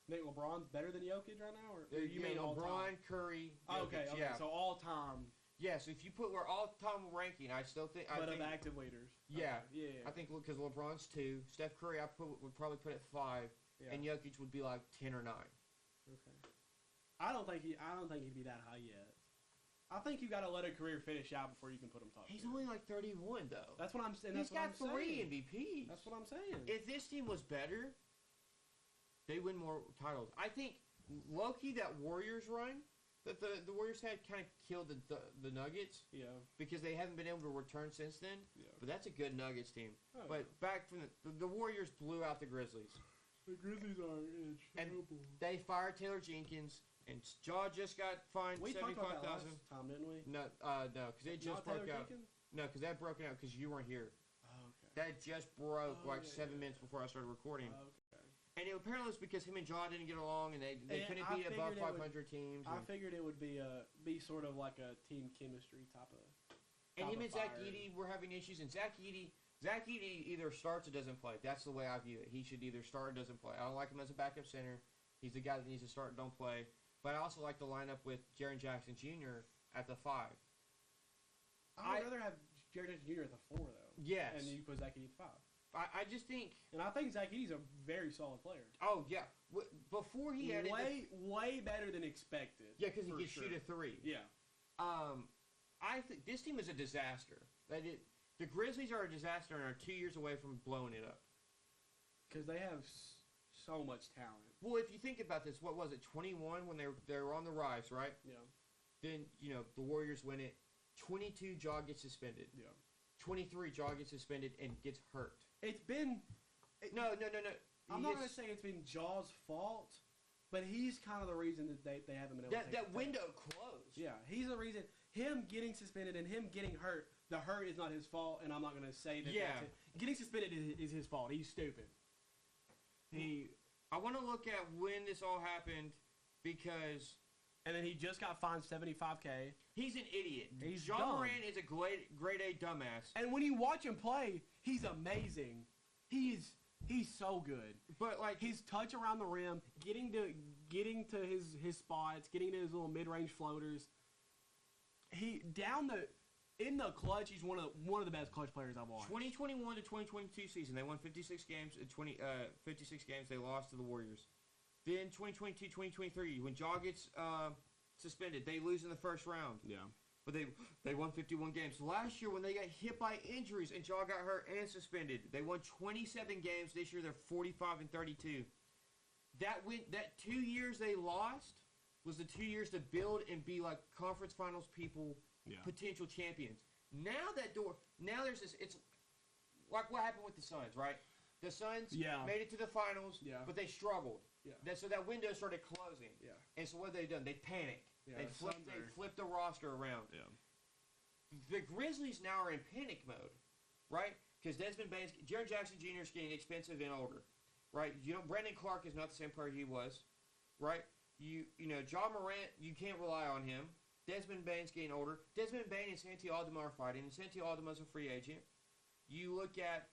You think LeBron's better than Jokic right now? Or you mean LeBron, Curry, Jokic, okay. Yeah. So all time. Yeah, so if you put all-time ranking, I still think... of active leaders. Yeah. Okay. Yeah. I think because LeBron's 2. Steph Curry would probably put at 5. Yeah. And Jokic would be like 10 or 9. Okay. I don't think he'd be that high yet. I think you got to let a career finish out before you can put him top 10. He's only like 31, though. That's what I'm saying. He's got 3 MVPs. That's what I'm saying. If this team was better, they win more titles. I think low-key that Warriors run that the Warriors had kind of killed the Nuggets. Yeah. Because they haven't been able to return since then. Yeah. But that's a good Nuggets team. Oh, but yeah. Back from the Warriors blew out the Grizzlies. The Grizzlies are in trouble. And they fired Taylor Jenkins, and Jaw just got fined $75,000. Tom, didn't we? No, because they just broke out. No, because that broke out because you weren't here. Oh, okay. That just broke 7 minutes before I started recording. Oh, okay. And apparently it was because him and Jaw didn't get along, and they couldn't beat above 500 teams. I figured it would be sort of like a team chemistry type of. And him and Zach Edey were having issues, and Zach Edey either starts or doesn't play. That's the way I view it. He should either start or doesn't play. I don't like him as a backup center. He's the guy that needs to start and don't play. But I also like to line up with Jaren Jackson Jr. at the 5. I'd rather have Jaren Jackson Jr. at the 4, though. Yes. And you put Zach Edey at the 5. I just think... And I think Zach Edey's a very solid player. Oh, yeah. Before he had... Way better than expected. Yeah, because he could shoot a 3. Yeah. I think this team is a disaster. The Grizzlies are a disaster and are 2 years away from blowing it up. Because they have so much talent. Well, if you think about this, what was it, 21 when they were on the rise, right? Yeah. Then, the Warriors win it. 22, Jaw gets suspended. Yeah. 23, Jaw gets suspended and gets hurt. It's been... No. I'm not going to say it's been Jaw's fault, but he's kind of the reason that they haven't been able to take that window closed. Yeah, he's the reason. Him getting suspended and him getting hurt, the hurt is not his fault, and I'm not going to say that that's it. Getting suspended is his fault. He's stupid. I want to look at when this all happened because... And then he just got fined $75K. He's an idiot. He's John Morant is a grade A dumbass. And when you watch him play, he's amazing. He's so good. But like his touch around the rim, getting to his spots, getting to his little mid-range floaters. In the clutch, he's one of the best clutch players I've watched. 2021 to 2022 season, they won 56 games. 56 games, they lost to the Warriors. Then 2022-2023, when Jaw gets suspended, they lose in the first round. Yeah. But they won 51 games. Last year, when they got hit by injuries and Jaw got hurt and suspended, they won 27 games. This year, they're 45-32. That 2 years they lost was the 2 years to build and be like conference finals people, potential champions. Now there's this. It's like what happened with the Suns, right? The Suns made it to the finals, but they struggled. Yeah. So that window started closing. Yeah. And so what have they done? They panicked. Yeah, they flipped the roster around. Yeah. The Grizzlies now are in panic mode, right? Because Desmond Baines, Jaren Jackson Jr. is getting expensive and older, right? Brandon Clark is not the same player he was, right? John Morant, you can't rely on him. Desmond Baines getting older. Desmond Baines and Santi Aldama are fighting, and Santi Aldama's a free agent. You look at,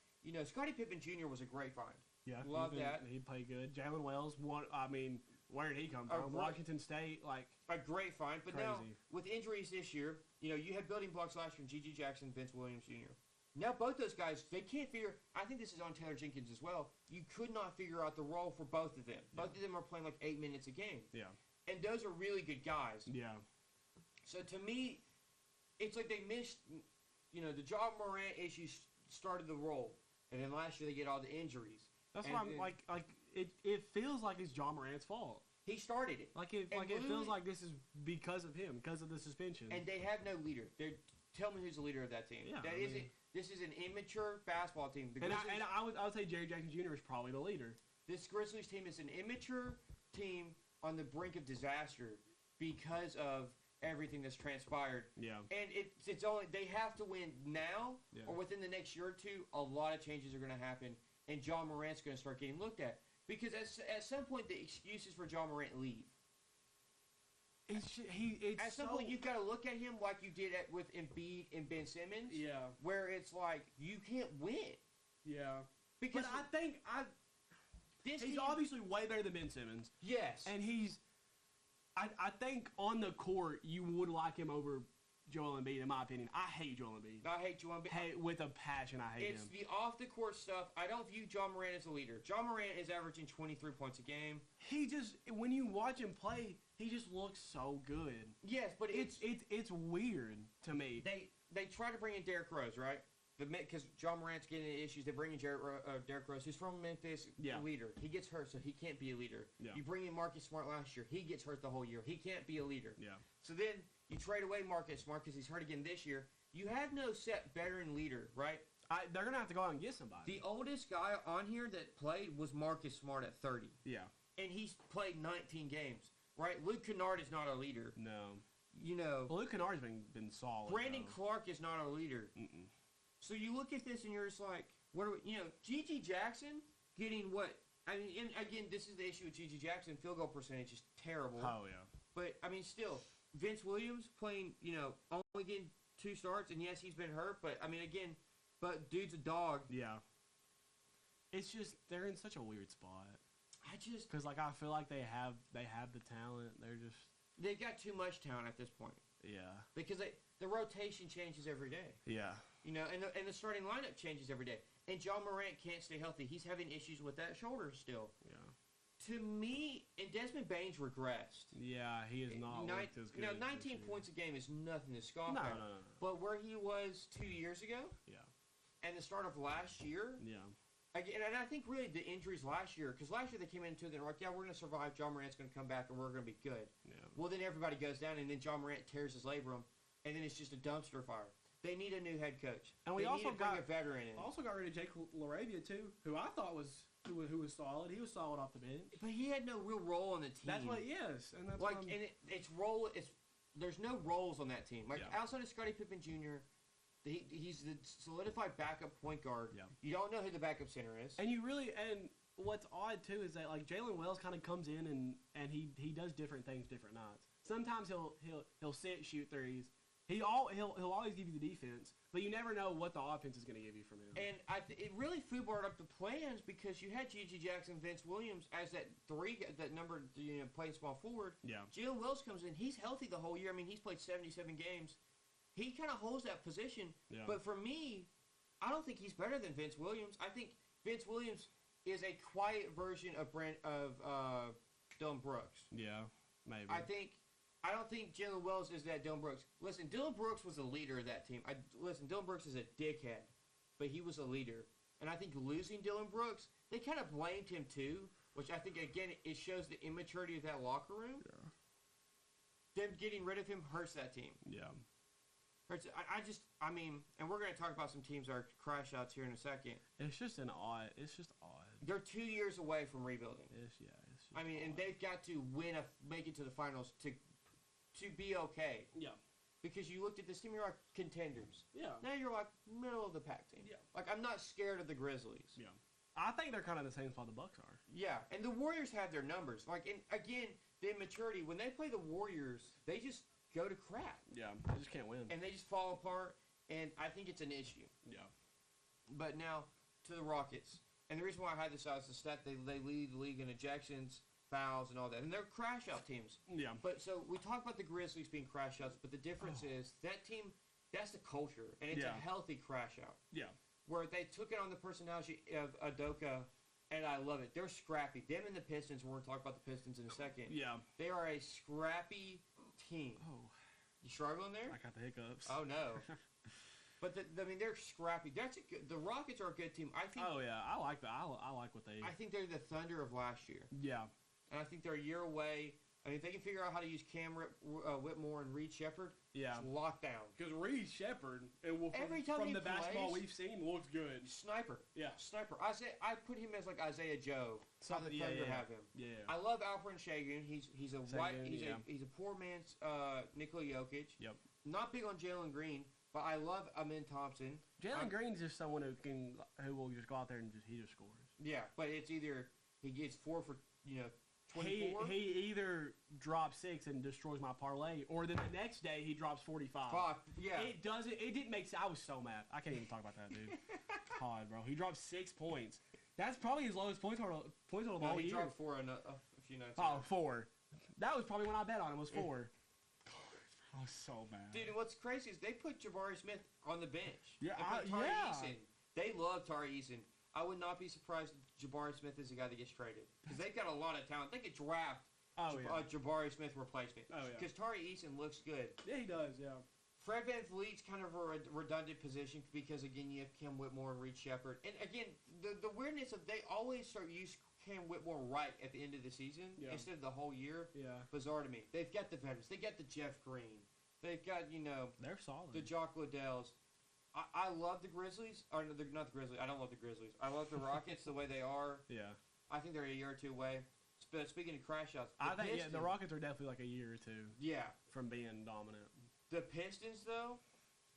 Scottie Pippen Jr. was a great find. Yeah, love that. He played good. Jalen Wells, where did he come from? Washington State, a great find. But crazy. Now, with injuries this year, you had building blocks last year, G.G. Jackson, Vince Williams Jr. Now both those guys, they can't figure. I think this is on Taylor Jenkins as well. You could not figure out the role for both of them. Yeah. Both of them are playing 8 minutes a game. Yeah, and those are really good guys. Yeah. So to me, it's like they missed. The John Morant issues started the role, and then last year they get all the injuries. That's why I'm like it feels like it's John Morant's fault. He started it. It feels like this is because of him, because of the suspension. And they have no leader. Tell me who's the leader of that team. Yeah, this is an immature basketball team. I would say Jaren Jackson Jr. is probably the leader. This Grizzlies team is an immature team on the brink of disaster because of everything that's transpired. Yeah. And it's only they have to win now or within the next year or two. A lot of changes are going to happen, and John Morant's going to start getting looked at because at some point the excuses for John Morant leave. At some point you've got to look at him like you did with Embiid and Ben Simmons. Yeah. Where it's like you can't win. Yeah. Because I think he's obviously way better than Ben Simmons. Yes. And I think on the court you would like him over Joel Embiid, in my opinion. I hate Joel Embiid. I hate Joel Embiid. With a passion, I hate him. It's the off-the-court stuff. I don't view John Morant as a leader. John Morant is averaging 23 points a game. When you watch him play, he just looks so good. Yes, but it's weird to me. They try to bring in Derrick Rose, right? because John Morant's getting issues. They bring in Derrick Rose, who's from Memphis, a leader. He gets hurt, so he can't be a leader. Yeah. You bring in Marcus Smart last year. He gets hurt the whole year. He can't be a leader. Yeah. So then you trade away Marcus Smart because he's hurt again this year. You have no set veteran leader, right? They're going to have to go out and get somebody. The oldest guy on here that played was Marcus Smart at 30. Yeah. And he's played 19 games, right? Luke Kennard is not a leader. No. Well, Luke Kennard's been solid. Brandon Clark is not a leader. Mm-mm. So you look at this and you're just like, what are we, G.G. Jackson getting what? I mean, and again, this is the issue with G.G. Jackson. Field goal percentage is terrible. Oh, yeah. But, I mean, still, Vince Williams playing, only getting 2 starts. And, yes, he's been hurt. But, I mean, again, dude's a dog. Yeah. It's just, they're in such a weird spot. Because, I feel like they have the talent. They've got too much talent at this point. Yeah. Because the rotation changes every day. Yeah. And the starting lineup changes every day. And John Morant can't stay healthy. He's having issues with that shoulder still. Yeah. To me, and Desmond Baines regressed. Yeah, he is not looked as good. 19 points a game is nothing to scoff at. No. But where he was 2 years ago, yeah, and the start of last year, yeah. Again, and I think really the injuries last year, because last year they came into it and they're like, yeah, we're going to survive. John Morant's going to come back and we're going to be good. Yeah. Well, then everybody goes down, and then John Morant tears his labrum, and then it's just a dumpster fire. They need a new head coach. And we also got a veteran in. Also got rid of Jake LaRavia too, who I thought was solid. He was solid off the bench, but he had no real role on the team. That's what he is, and that's there's no roles on that team. Outside of Scottie Pippen Jr., he's the solidified backup point guard. Yeah. You don't know who the backup center is, and what's odd too is that Jalen Wells kind of comes in and he does different things different nights. Sometimes he'll sit, shoot threes. He'll always give you the defense, but you never know what the offense is going to give you from him. And it really foobarred up the plans because you had G.G. Jackson, Vince Williams as that number, playing small forward. Yeah. Jalen Wells comes in. He's healthy the whole year. I mean, he's played 77 games. He kind of holds that position. Yeah. But for me, I don't think he's better than Vince Williams. I think Vince Williams is a quiet version of Dillon Brooks. Yeah, maybe. I don't think Jalen Wells is that Dillon Brooks. Listen, Dillon Brooks was a leader of that team. Dillon Brooks is a dickhead, but he was a leader. And I think losing Dillon Brooks, they kind of blamed him too, which I think, again, it shows the immaturity of that locker room. Yeah. Them getting rid of him hurts that team. Yeah. Hurts. And we're going to talk about some teams that are crash outs here in a second. It's just odd. They're 2 years away from rebuilding. And they've got to make it to the finals to be okay. Yeah. Because you looked at this team, you're like contenders. Yeah. Now you're like middle of the pack team. Yeah. Like, I'm not scared of the Grizzlies. Yeah. I think they're kind of the same spot the Bucks are. Yeah. And the Warriors have their numbers. And again, the immaturity. When they play the Warriors, they just go to crap. Yeah. They just can't win. And they just fall apart. And I think it's an issue. Yeah. But now to the Rockets. And the reason why I had this out is the stat they lead the league in ejections, fouls, and all that. And they're crash-out teams. Yeah. But so we talk about the Grizzlies being crash-outs, but the difference is that team, that's the culture, and it's a healthy crash-out. Yeah. Where they took it on the personality of Udoka, and I love it. They're scrappy. Them and the Pistons, we're going to talk about the Pistons in a second. Yeah. They are a scrappy team. Oh. You struggling there? I got the hiccups. Oh, no. But they're scrappy. The Rockets are a good team. I think. Oh yeah, I like that. I like what they. I think they're the Thunder of last year. Yeah. And I think they're a year away. I mean, if they can figure out how to use Cam Whitmore and Reed Shepherd, it's lockdown. Because Reed Shepherd, from the basketball we've seen, looks good. Sniper. Yeah. Sniper. I put him as like Isaiah Joe. How the Thunder have him. Yeah. I love Alperen Şengün. He's a poor man's Nikola Jokic. Yep. Not big on Jalen Green. But I love Amin Thompson. Jalen Green's just someone who will just go out there and he just scores. Yeah, but it's either he gets 4 for 24. He either drops 6 and destroys my parlay, or then the next day he drops 45. Yeah, it doesn't. It didn't make sense. I was so mad. I can't even talk about that, dude. God, bro, he dropped 6 points. That's probably his lowest point total of the whole year. He dropped 4 a few nights ago. 4. That was probably when I bet on him. Was 4. I was so mad. Dude, what's crazy is they put Jabari Smith on the bench. Yeah, Tari Eason. They love Tari Eason. I would not be surprised if Jabari Smith is the guy that gets traded. Because they've got a lot of talent. They could draft Jabari Smith replacement. Oh, yeah. Because Tari Eason looks good. Yeah, he does, yeah. Fred VanVleet's kind of a redundant position because, again, you have Cam Whitmore and Reed Shepherd. And, again, the weirdness of they always start use Cam Whitmore right at the end of the season instead of the whole year. Yeah. Bizarre to me. They've got the veterans. They got the Jeff Green. They've got, they're solid. The Jock Liddells. I love the Grizzlies. Or, no, not the Grizzlies. I don't love the Grizzlies. I love the Rockets the way they are. Yeah. I think they're a year or two away. But speaking of crash outs, I think the Rockets are definitely like a year or two. Yeah. From being dominant. The Pistons, though,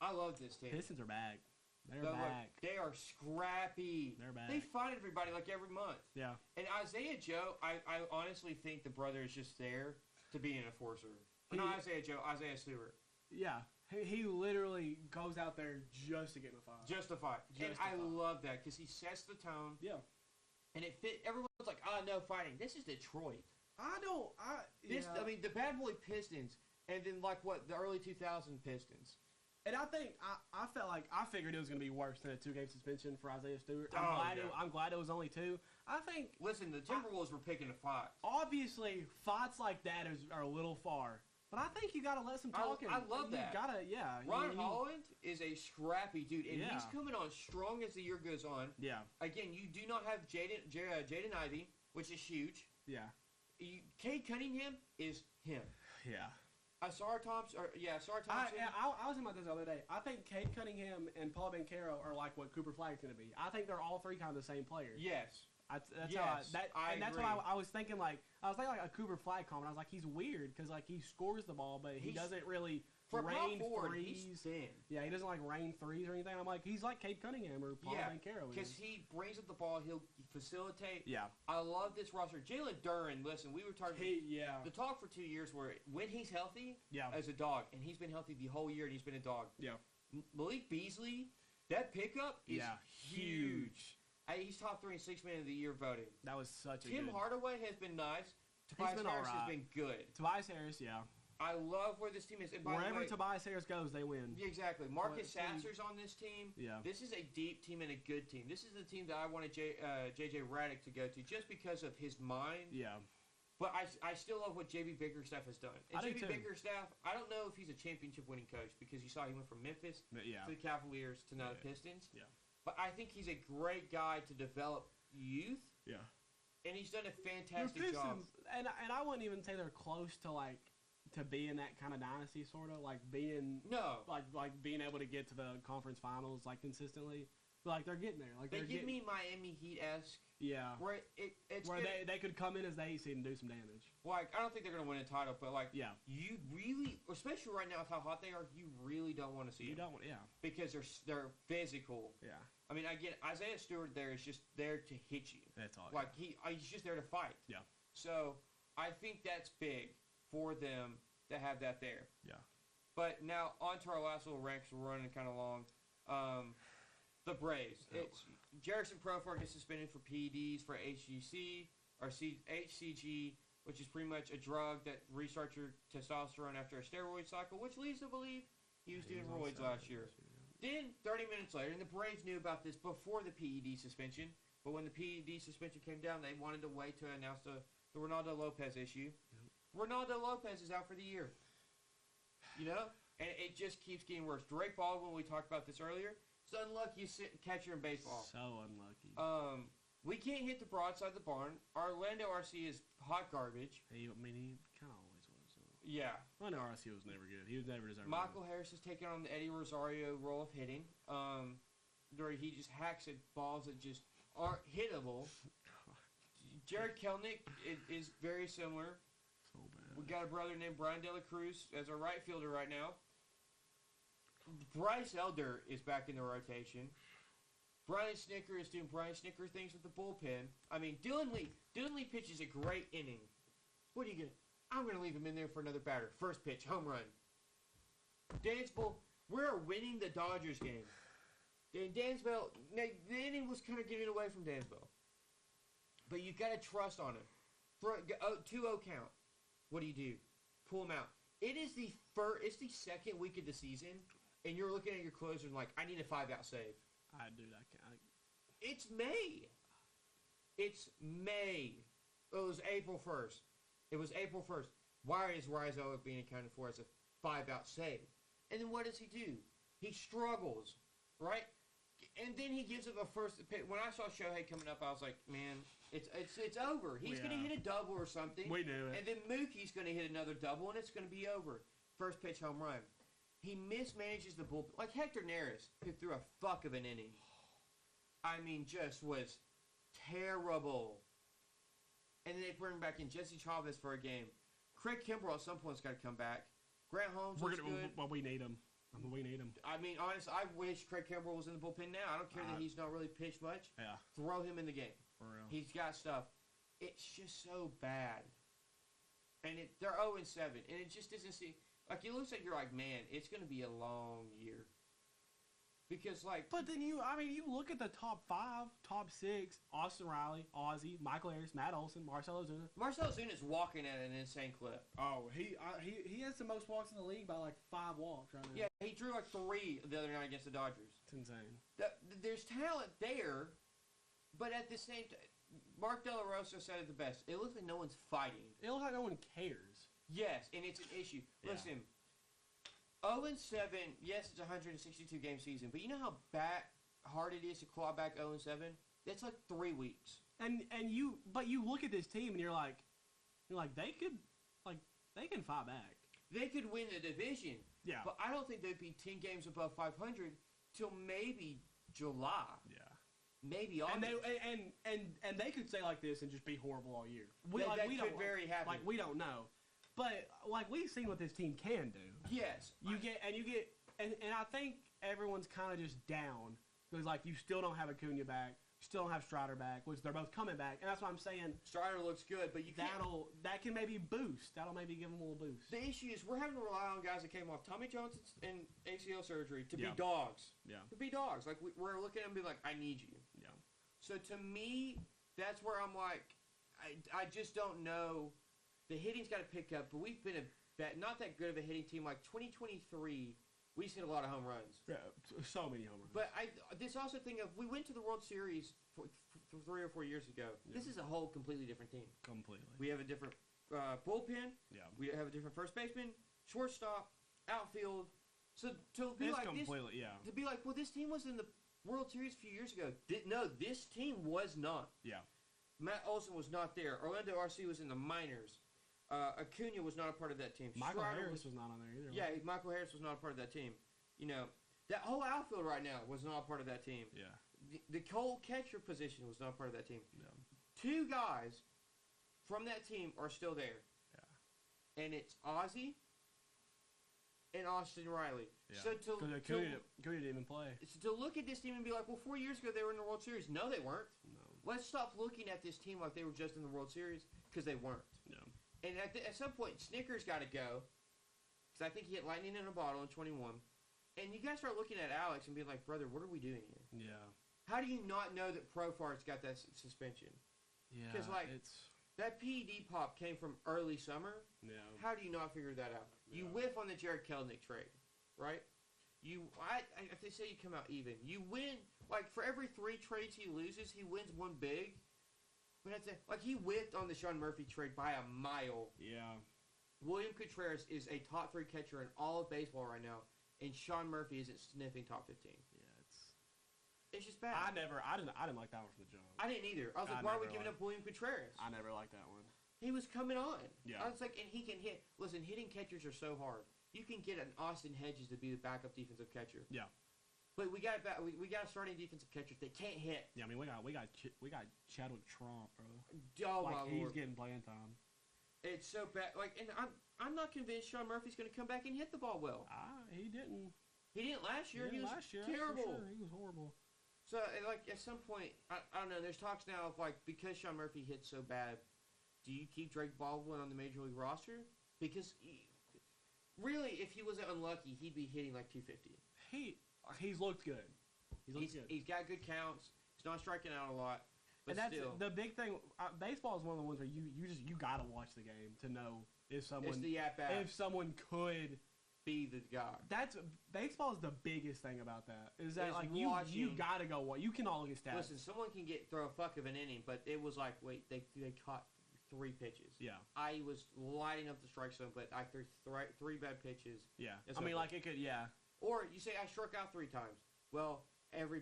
I love this team. Pistons are back. They're back. They are scrappy. They're back. They fight everybody like every month. Yeah. And Isaiah Joe, I honestly think the brother is just there to be an enforcer. Not Isaiah Joe, Isaiah Stewart. Yeah. He literally goes out there just to get in a fight. Just to fight. I love that because he sets the tone. Yeah. And it fit. Everyone's like, no fighting. This is Detroit. I mean, the bad boy Pistons, and then the early 2000 Pistons. And I think I felt like I figured it was going to be worse than a 2-game suspension for Isaiah Stewart. I'm glad it was only 2. I think. Listen, the Timberwolves were picking a fight. Obviously, fights like that are a little far. But I think you got to let some talking. I love that. You got to, yeah. Ron Holland is a scrappy dude, and Yeah. he's coming on strong as the year goes on. Yeah. Again, you do not have Jaden Ivey, which is huge. Yeah. Cade Cunningham is him. Yeah. Sarah Thompson. I was thinking about this the other day. I think Cade Cunningham and Paul Banchero are like what Cooper Flagg's going to be. I think they're all three kind of the same players. Yes. That's agree. That's what I was thinking. Like a Cooper Flag comment. I was like, he's weird because like he scores the ball, but he doesn't really rain threes. He's thin. Yeah, he doesn't like rain threes or anything. I'm like, he's like Cade Cunningham or Paul Banchero. Because he brings up the ball, he'll facilitate. Yeah, I love this roster. Jalen Duren. Listen, we were talking. The talk for 2 years where when he's healthy, as a dog, and he's been healthy the whole year, and he's been a dog. Yeah, Malik Beasley, that pickup is huge. He's top 3 in 6-man of the year voting. That was such a Tim Hardaway has been nice. Tobias Harris has been good. Tobias Harris, yeah. I love where this team is. And wherever Tobias Harris goes, they win. Yeah, exactly. Marcus Sasser's on this team. Yeah. This is a deep team and a good team. This is the team that I wanted J.J. Redick to go to just because of his mind. Yeah. But I still love what J.B. Bickerstaff has done. And J.B. Bickerstaff, I don't know if he's a championship-winning coach because you saw he went from Memphis to the Cavaliers to now the Pistons. Yeah. But I think he's a great guy to develop youth. Yeah. And he's done a fantastic job. And I wouldn't even say they're close to being that kind of dynasty, sort of like being like being able to get to the conference finals like consistently. But like they're getting there. Like they give me Miami Heat-esque. Yeah. Where they could come in as the 8th seed and do some damage. Like I don't think they're gonna win a title, but you really, especially right now with how hot they are, you really don't want to see them. Because they're physical. Yeah. I mean, again, Isaiah Stewart there is just there to hit you. That's all. Like he's just there to fight. Yeah. So I think that's big for them to have that there. Yeah. But now on to our last little ranks. We're running kind of long. The Braves. It's Jerickson Profar gets suspended for PEDs for HCG, which is pretty much a drug that restarts your testosterone after a steroid cycle, which leads to believe he was doing roids last year. Then, 30 minutes later, and the Braves knew about this before the PED suspension, but when the PED suspension came down, they wanted to wait to announce the Ronaldo Lopez issue. Ronaldo Lopez is out for the year. You know? And it just keeps getting worse. Drake Baldwin, we talked about this earlier, it's the unluckiest catcher in baseball. So unlucky. We can't hit the broadside of the barn. Orlando RC is hot garbage. He kind of always was. Yeah. Orlando RC was never good. He was never deserved. Michael Harris is taking on the Eddie Rosario role of hitting. Where he just hacks at balls that just aren't hittable. Jared Kelnick is very similar. So bad. We got a brother named Brian De La Cruz as a right fielder right now. Bryce Elder is back in the rotation. Brian Snicker is doing Brian Snicker things with the bullpen. I mean, Dylan Lee pitches a great inning. What are you going to... I'm going to leave him in there for another batter. First pitch, home run. Dansville, we're winning the Dodgers game. And Dansville, the inning was kind of getting away from Dansville. But you got to trust on him. 2-0 count. What do? Pull him out. It's the second week of the season, and you're looking at your closer and like, I need a 5-out save. I do that. It's May. It's May. It was April 1st. Why is Rizzo being accounted for as a 5-out save? And then what does he do? He struggles, right? And then he gives up a first. When I saw Shohei coming up, I was like, man, it's over. He's going to hit a double or something. We knew it. And then Mookie's going to hit another double, and it's going to be over. First pitch home run. He mismanages the bullpen. Like Hector Neris, who threw a fuck of an inning. I mean, just was terrible. And then they bring back in Jesse Chavez for a game. Craig Kimbrell at some point has got to come back. Grant Holmes looks good. Well, we need him. We need him. I mean, honestly, I wish Craig Kimbrell was in the bullpen now. I don't care that he's not really pitched much. Yeah. Throw him in the game. For real. He's got stuff. It's just so bad. And they're 0-7. And it just doesn't seem... Like, it looks like you're like, man, it's going to be a long year. Because, like... But then you look at the top 5, top 6, Austin Riley, Ozzie, Michael Harris, Matt Olson, Marcell Ozuna. Marcell Ozuna's walking at an insane clip. Oh, he has the most walks in the league by, like, 5 walks right now. Yeah, he drew, like, 3 the other night against the Dodgers. It's insane. There's talent there, but at the same time... Mark De La Rosa said it the best. It looks like no one's fighting. It looks like no one cares. Yes, and it's an issue. Yeah. Listen, 0-7, yes, it's a 162-game season, but you know how hard it is to claw back 0-7? That's like 3 weeks. But you look at this team and you're like they can fight back. They could win the division. Yeah. But I don't think they'd be 10 games above 500 till maybe July. Yeah. Maybe August. And they could stay like this and just be horrible all year. We could very happen. Like, we don't know. But like we've seen what this team can do. Yes. And I think everyone's kind of just down because like you still don't have Acuna back, you still don't have Strider back, which they're both coming back, and that's why I'm saying Strider looks good, but that can maybe boost. That'll maybe give them a little boost. The issue is we're having to rely on guys that came off Tommy John and ACL surgery to be Yeah. dogs. Yeah. To be dogs. Like we're looking at them and be like, I need you. Yeah. So to me, that's where I'm like, I just don't know. The hitting's got to pick up, but we've been not that good of a hitting team. Like 2023, we just hit a lot of home runs. Yeah, so many home runs. But this also thing of we went to the World Series 3 or 4 years ago. Yeah. This is a whole completely different team. Completely. We have a different bullpen. Yeah. We have a different first baseman, shortstop, outfield. So to be like this, to be like, well, this team was in the World Series a few years ago. No, this team was not. Yeah. Matt Olson was not there. Orlando RC was in the minors. Acuna was not a part of that team. Michael Harris was not on there either. Yeah, Michael Harris was not a part of that team. You know, that whole outfield right now was not a part of that team. Yeah. The cold catcher position was not a part of that team. Yeah. 2 guys from that team are still there. Yeah. And it's Ozzie and Austin Riley. Yeah. So Acuna didn't even play. To look at this team and be like, well, 4 years ago they were in the World Series. No, they weren't. No. Let's stop looking at this team like they were just in the World Series because they weren't. No. And at some point, Snickers got to go because I think he hit lightning in a bottle in 21. And you guys start looking at Alex and being like, brother, what are we doing here? Yeah. How do you not know that Profart's got that suspension? Yeah. Because that PED pop came from early summer. Yeah. How do you not figure that out? Yeah. You whiff on the Jared Kelenic trade, right? If they say you come out even, you win. Like for every 3 trades he loses, he wins 1 big. But he whiffed on the Sean Murphy trade by a mile. Yeah. William Contreras is a top 3 catcher in all of baseball right now, and Sean Murphy isn't sniffing top 15. Yeah, it's just bad. I didn't like that one from the jump. I didn't either. I was like, why are we giving up William Contreras? I never liked that one. He was coming on. Yeah. I was like, and he can hit. Listen, hitting catchers are so hard. You can get an Austin Hedges to be the backup defensive catcher. Yeah. But we got starting defensive catchers. They can't hit. Yeah, I mean we got Chadwick Trump, bro. Oh like my he's Lord. getting playing time. It's so bad. Like, and I'm not convinced Sean Murphy's going to come back and hit the ball well. He didn't. He didn't last year. He was terrible. Sure. He was horrible. So like at some point, I don't know. There's talks now of like because Sean Murphy hit so bad, do you keep Drake Baldwin on the major league roster? Because really, if he wasn't unlucky, he'd be hitting like 250. He's looked good. He's got good counts. He's not striking out a lot. But and that's still, the big thing. Baseball is one of the ones where you gotta watch the game to know if someone could be the guy. Baseball is the biggest thing about that. Is that you gotta go watch. You cannot look at stats. Listen, someone can throw a fuck of an inning, but it was like wait they caught 3 pitches. Yeah. I was lighting up the strike zone, but I threw 3 bad pitches. Yeah. I mean, like, it could, yeah. Or you say I struck out 3 times. Well, every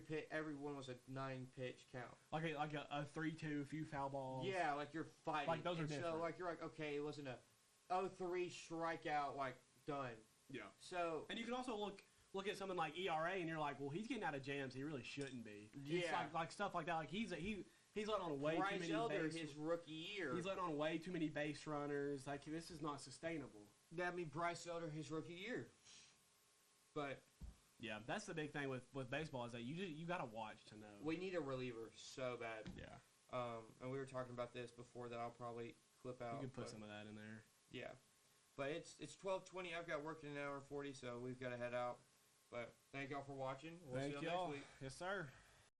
one was a 9-pitch count. Like a 3-2, a few foul balls. Yeah, like you're fighting. Like, those are different. So, like, you're like, okay, it wasn't a 0-3 strikeout, like, done. Yeah. So. And you can also look at something like ERA, and you're like, well, he's getting out of jams he really shouldn't be. Yeah. It's like stuff like that. Like, he's letting on way Bryce too many Elder, base. his rookie year. He's letting on way too many base runners. Like, this is not sustainable. That mean Bryce Elder, his rookie year. But. Yeah, that's the big thing with baseball is that you got to watch to know. We need a reliever so bad. Yeah. And we were talking about this before that I'll probably clip out. You can put some of that in there. Yeah. But it's 12:20. I've got work in an hour and 40, so we've got to head out. But thank y'all for watching. We'll see y'all next week. Yes, sir.